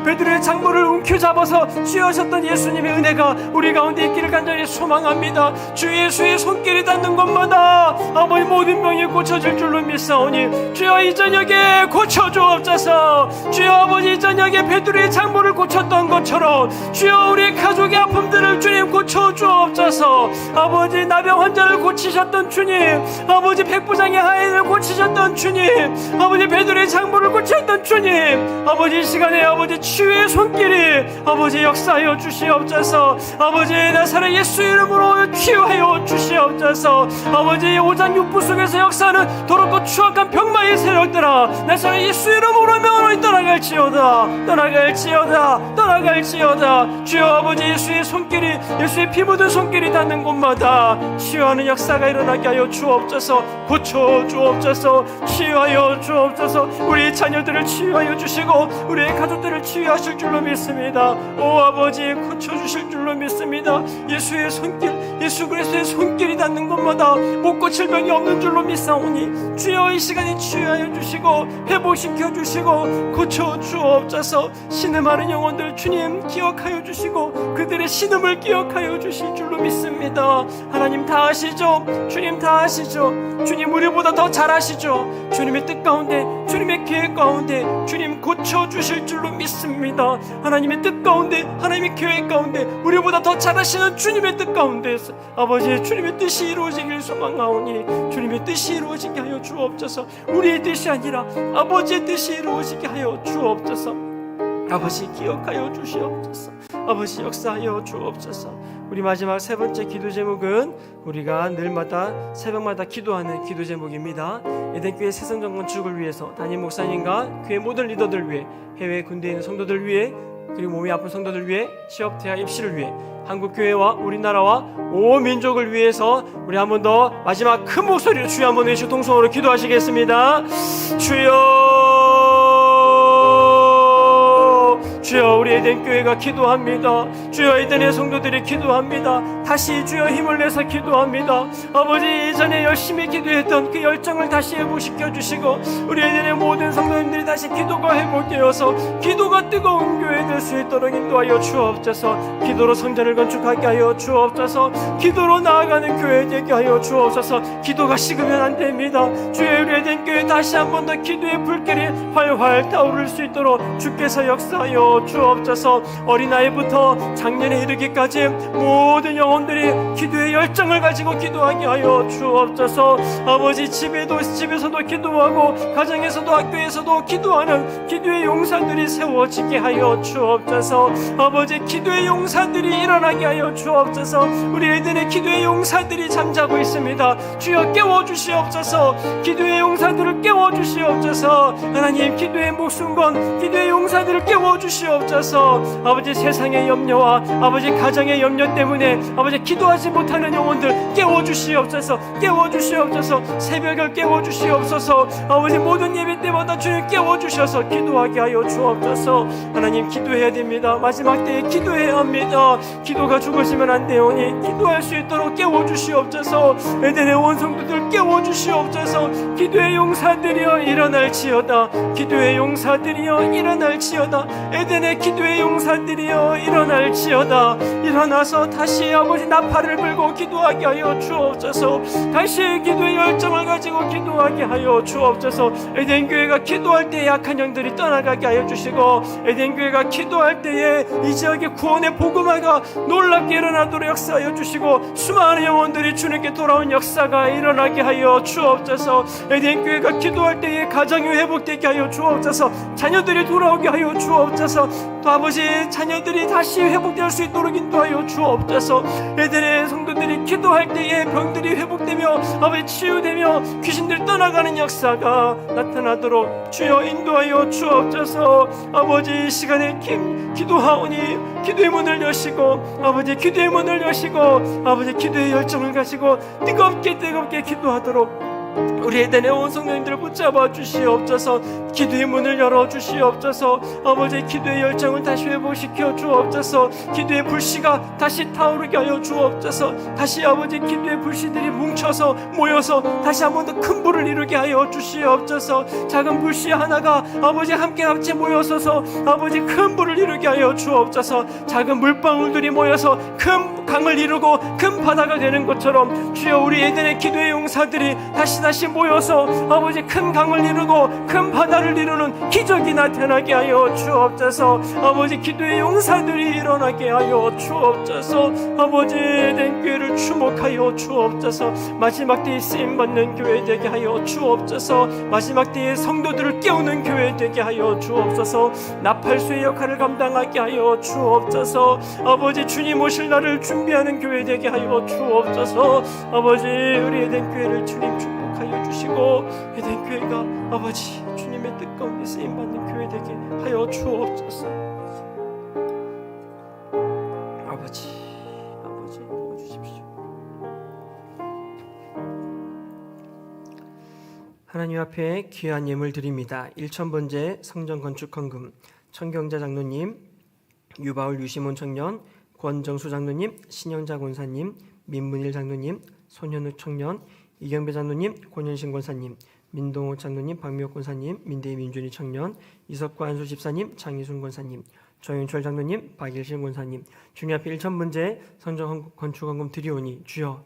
베드로의 창모를 움켜잡아서 쥐어셨던 예수님의 은혜가 우리 가운데 있기를 간절히 소망합니다. 주 예수의 손길이 닿는 곳마다 아버지 모든 병이 고쳐질 줄로 믿사오니 주여 이 저녁에 고쳐주옵소서. 주여 아버지, 이 저녁에 베드로의 창모를 고쳤던 것처럼 주여 우리 가족의 아픔들을 주님 고쳐주옵소서. 아버지, 나병 환자를 고치셨던 주님, 아버지 백부장의 하인을 고치셨던 주님, 아버지 베드로의 창모를 고치셨던 주님, 아버지 이 시간에 아버지 치유의 손길이 아버지 역사하여 주시옵소서. 아버지 나사렛 예수 이름으로 치유하여 주시옵소서. 아버지 오장육부 속에서 역사하는 더럽고 추악한 병마의 세력들아, 나사렛 예수 이름으로 명하노니 떠나갈지어다, 떠나갈지어다, 떠나갈지어다. 주여 아버지 예수의 손길이, 예수의 피 묻은 손길이 닿는 곳마다 치유하는 역사가 일어나게 하여 주옵소서. 고쳐 주옵소서. 치유하여 주옵소서. 우리 자녀들을 치유하여 주시고 우리의 가족들을 치유하실 줄로 믿습니다. 오 아버지 고쳐주실 줄로 믿습니다. 예수의 손길, 예수 그리스도의 손길이 닿는 곳마다 못 고칠 병이 없는 줄로 믿사오니 주여 이 시간에 치유하여 주시고 회복시켜 주시고 고쳐 주옵소서. 신음하는 영혼들 주님 기억하여 주시고 그들의 신음을 기억하여 주실 줄로 믿습니다. 하나님 다 아시죠? 주님 다 아시죠? 주님 우리보다 더 잘 아시죠? 주님의 뜻 가운데, 주님의 계획 가운데 주님 고쳐주실 줄로 믿습니다. 하나님의 뜻 가운데, 하나님의 계획 가운데 우리보다 더 잘하시는 주님의 뜻 가운데서 아버지 주님의 뜻이 이루어지길 소망하오니 주님의 뜻이 이루어지게 하여 주옵소서. 우리의 뜻이 아니라 아버지의 뜻이 이루어지게 하여 주옵소서. 아버지 기억하여 주시옵소서. 아버지 역사하여 주옵소서. 우리 마지막 세 번째 기도 제목은 우리가 늘마다 새벽마다 기도하는 기도 제목입니다. 에덴교회 새성전 건축을 위해서 담임 목사님과 교회 모든 리더들 위해, 해외 군대에 있는 성도들 위해, 그리고 몸이 아픈 성도들 위해, 취업, 대학 입시를 위해, 한국교회와 우리나라와 온 민족을 위해서 우리 한 번 더 마지막 큰 목소리로 주여 한번 외치고 통성으로 기도하시겠습니다. 주여 우리 에덴교회가 기도합니다. 주여 에덴의 성도들이 기도합니다. 다시 주여 힘을 내서 기도합니다. 아버지 예전에 열심히 기도했던 그 열정을 다시 회복시켜 주시고 우리 에덴의 모든 성도님들이 다시 기도가 회복되어서 기도가 뜨거운 교회 될 수 있도록 인도하여 주옵소서. 기도로 성전을 건축하게 하여 주옵소서. 기도로 나아가는 교회 되게 하여 주옵소서. 기도가 식으면 안 됩니다. 주여 우리 에덴교회 다시 한 번 더 기도의 불길이 활활 타오를 수 있도록 주께서 역사하여 주옵소서. 어린아이부터 작년에 이르기까지 모든 영혼들이 기도의 열정을 가지고 기도하게 하여 주옵소서. 아버지 집에서도 기도하고 가정에서도 학교에서도 기도하는 기도의 용사들이 세워지게 하여 주옵소서. 아버지 기도의 용사들이 일어나게 하여 주옵소서. 우리 에덴의 기도의 용사들이 잠자고 있습니다. 주여 깨워주시옵소서. 기도의 용사들을 깨워주시옵소서. 하나님 기도의 목숨 건 기도의 용사들을 깨워주시옵소서. 아버지 세상의 염려와 아버지 가정의 염려 때문에 아버지 기도하지 못하는 영혼들 깨워주시옵소서. 깨워주시옵소서. 새벽을 깨워주시옵소서. 아버지 모든 예배 때마다 주님 깨워주셔서 기도하게 하여 주옵소서. 하나님 기도해야 됩니다. 마지막 때에 기도해야 합니다. 기도가 죽으시면 안 되오니 기도할 수 있도록 깨워주시옵소서. 에덴의 온 성도들 깨워주시옵소서. 기도의 용사들이여 일어날지어다. 기도의 용사들이여 일어날지어다. 에덴의 기도의 용사들이여 일어날지어다. 일어나서 다시 아버지 나팔을 불고 기도하게 하여 주옵소서. 다시 기도의 열정을 가지고 기도하게 하여 주옵소서. 에덴교회가 기도할 때에 약한 영들이 떠나가게 하여 주시고 에덴교회가 기도할 때에 이 지역의 구원의 복음화가 놀랍게 일어나도록 역사하여 주시고 수많은 영혼들이 주님께 돌아온 역사가 일어나게 하여 주옵소서. 에덴교회가 기도할 때에 가정이 회복되게 하여 주옵소서. 자녀들이 돌아오게 하여 주옵소서. 또 아버지 자녀들이 다시 회복될 수 있도록 인도하여 주옵소서. 에덴의 성도들이 기도할 때에 병들이 회복되며 아버지 치유되며 귀신들 떠나가는 역사가 나타나도록 주여 인도하여 주옵소서. 아버지 이 시간에 기도하오니 기도의 문을 여시고 아버지 기도의 문을 여시고 아버지 기도의 열정을 가지고 뜨겁게 기도하도록 우리 에덴의 온 성도님들을 붙잡아 주시옵소서. 기도의 문을 열어 주시옵소서. 아버지 기도의 열정을 다시 회복시켜 주옵소서. 기도의 불씨가 다시 타오르게 하여 주옵소서. 다시 아버지 기도의 불씨들이 뭉쳐서 모여서 다시 한 번 더 큰 불을 이루게 하여 주시옵소서. 작은 불씨 하나가 아버지 함께 모여서서 아버지 큰 불을 이루게 하여 주옵소서. 작은 물방울들이 모여서 큰 강을 이루고 큰 바다가 되는 것처럼 주여 우리 에덴의 기도의 용사들이 다시 모여서 아버지 큰 강을 이루고 큰 바다를 이루는 기적이 나타나게 하여 주옵소서. 아버지 기도의 용사들이 일어나게 하여 주옵소서. 아버지 에덴 교회를 주목하여 주옵소서. 마지막 때에 쓰임받는 교회 되게 하여 주옵소서. 마지막 때에 성도들을 깨우는 교회 되게 하여 주옵소서. 나팔수의 역할을 감당하게 하여 주옵소서. 아버지 주님 오실 날을 준비하는 교회 되게 하여 주옵소서. 아버지 우리 에덴 교회를 주님 축복하여 주시고 에덴 교회가 아버지 주님의 뜻 가운데 쓰임받는 교회 되게 하여 주옵소서. 아버지 도와주십시오. 하나님 앞에 귀한 예물 드립니다. 1,000번째 성전 건축 헌금 청경자 장로님, 유바울 유시몬 청년, 권정수 장로님, 신영자 권사님, 민문일 장로님, 손현우 청년, 이경배 장로님, 권현신 권사님, 민동호 장로님, 박미옥 권사님, 민대희 민준희 청년, 이석과 안수 집사님, 장희순 권사님, 조윤철 장로님, 박일신 권사님, 주님 앞에 1,000번째 성전 건축 헌금 드리오니 주여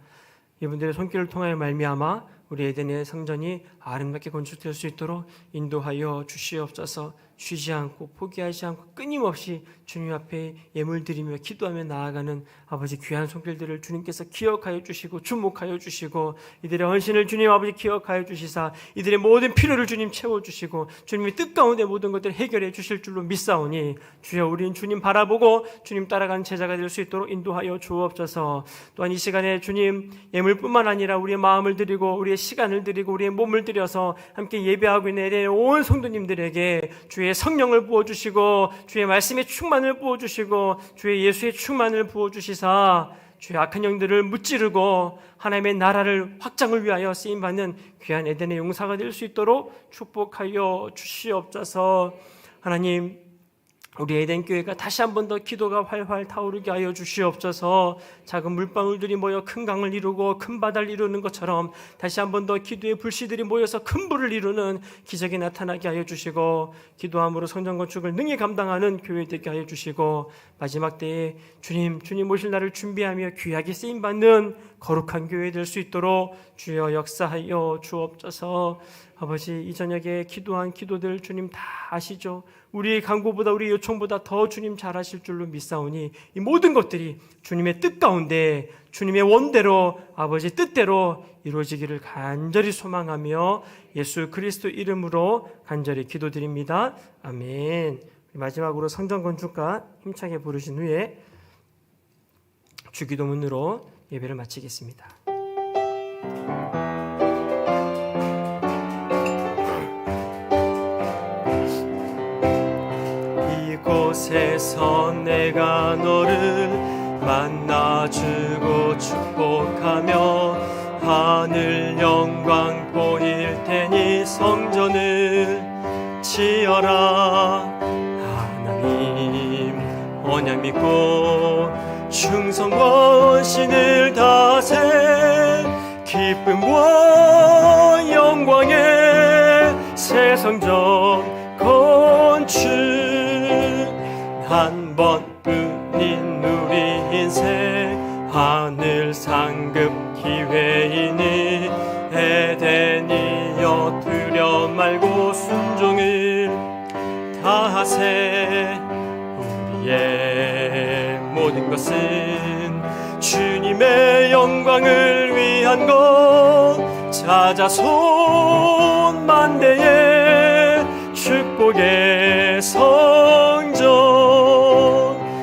이분들의 손길을 통하여 말미암아 우리 에덴의 성전이 아름답게 건축될 수 있도록 인도하여 주시옵소서. 쉬지 않고 포기하지 않고 끊임없이 주님 앞에 예물 드리며 기도하며 나아가는 아버지 귀한 손길들을 주님께서 기억하여 주시고 주목하여 주시고 이들의 헌신을 주님 아버지 기억하여 주시사 이들의 모든 필요를 주님 채워주시고 주님의 뜻 가운데 모든 것들을 해결해 주실 줄로 믿사오니 주여 우리는 주님 바라보고 주님 따라가는 제자가 될 수 있도록 인도하여 주옵소서. 또한 이 시간에 주님 예물뿐만 아니라 우리의 마음을 드리고 우리의 시간을 드리고 우리의 몸을 들여서 함께 예배하고 있는 온 성도님들에게 주의 성령을 부어주시고 주의 말씀의 충만을 부어주시고 주의 예수의 충만을 부어주시사 주의 악한 영들을 무찌르고 하나님의 나라를 확장을 위하여 쓰임받는 귀한 에덴의 용사가 될 수 있도록 축복하여 주시옵소서. 하나님 우리 에덴 교회가 다시 한 번 더 기도가 활활 타오르게 하여 주시옵소서. 작은 물방울들이 모여 큰 강을 이루고 큰 바다를 이루는 것처럼 다시 한 번 더 기도의 불씨들이 모여서 큰 불을 이루는 기적이 나타나게 하여 주시고 기도함으로 성전 건축을 능히 감당하는 교회 되게 하여 주시고 마지막 때에 주님 오실 날을 준비하며 귀하게 쓰임받는 거룩한 교회 될 수 있도록 주여 역사하여 주옵소서. 아버지 이 저녁에 기도한 기도들 주님 다 아시죠? 우리의 간구보다 우리의 요청보다 더 주님 잘하실 줄로 믿사오니 이 모든 것들이 주님의 뜻 가운데 주님의 원대로 아버지 뜻대로 이루어지기를 간절히 소망하며 예수 그리스도 이름으로 간절히 기도드립니다. 아멘. 마지막으로 성전 건축가 힘차게 부르신 후에 주기도문으로 예배를 마치겠습니다. 이곳에서 내가 너를 만나주고 축복하며 하늘 영광 보일 테니 성전을 지어라. 하나님 언약 믿고 충성과 신을 다세 기쁨과 영광의 새 성전 건축 한 번뿐인 우리 인생 하늘 상급 기회이니 에덴이여 두려 말고 순종을 다하세. 우리의 모든 것은 주님의 영광을 위한 것 찾아 손만대의 축복의 성전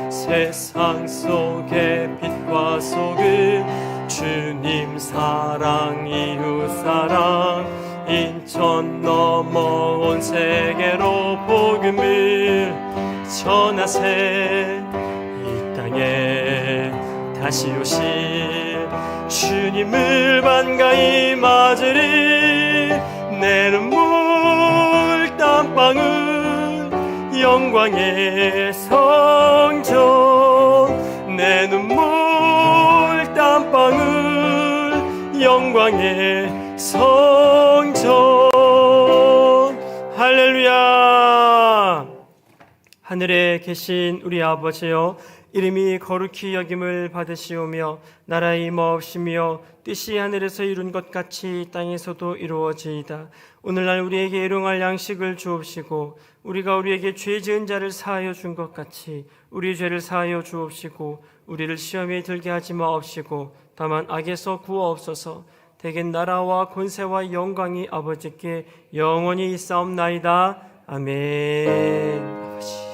세상 속의 빛과 소금 주님 사랑 이웃 사랑 인천 넘어 온 세계로 복음을 전하세. 이 땅에 다시 오실 주님을 반가이 맞으리. 내 눈물 땀방울 영광의 성전 내 눈물 땀방울 영광의 성전. 할렐루야. 하늘에 계신 우리 아버지여 이름이 거룩히 여김을 받으시오며 나라의 임하옵시며 뜻이 하늘에서 이룬 것 같이 땅에서도 이루어지이다. 오늘날 우리에게 일용할 양식을 주옵시고 우리가 우리에게 죄 지은 자를 사하여 준 것 같이 우리 죄를 사하여 주옵시고 우리를 시험에 들게 하지 마옵시고 다만 악에서 구하옵소서. 대개 나라와 권세와 영광이 아버지께 영원히 있사옵나이다. 아멘. 아버지.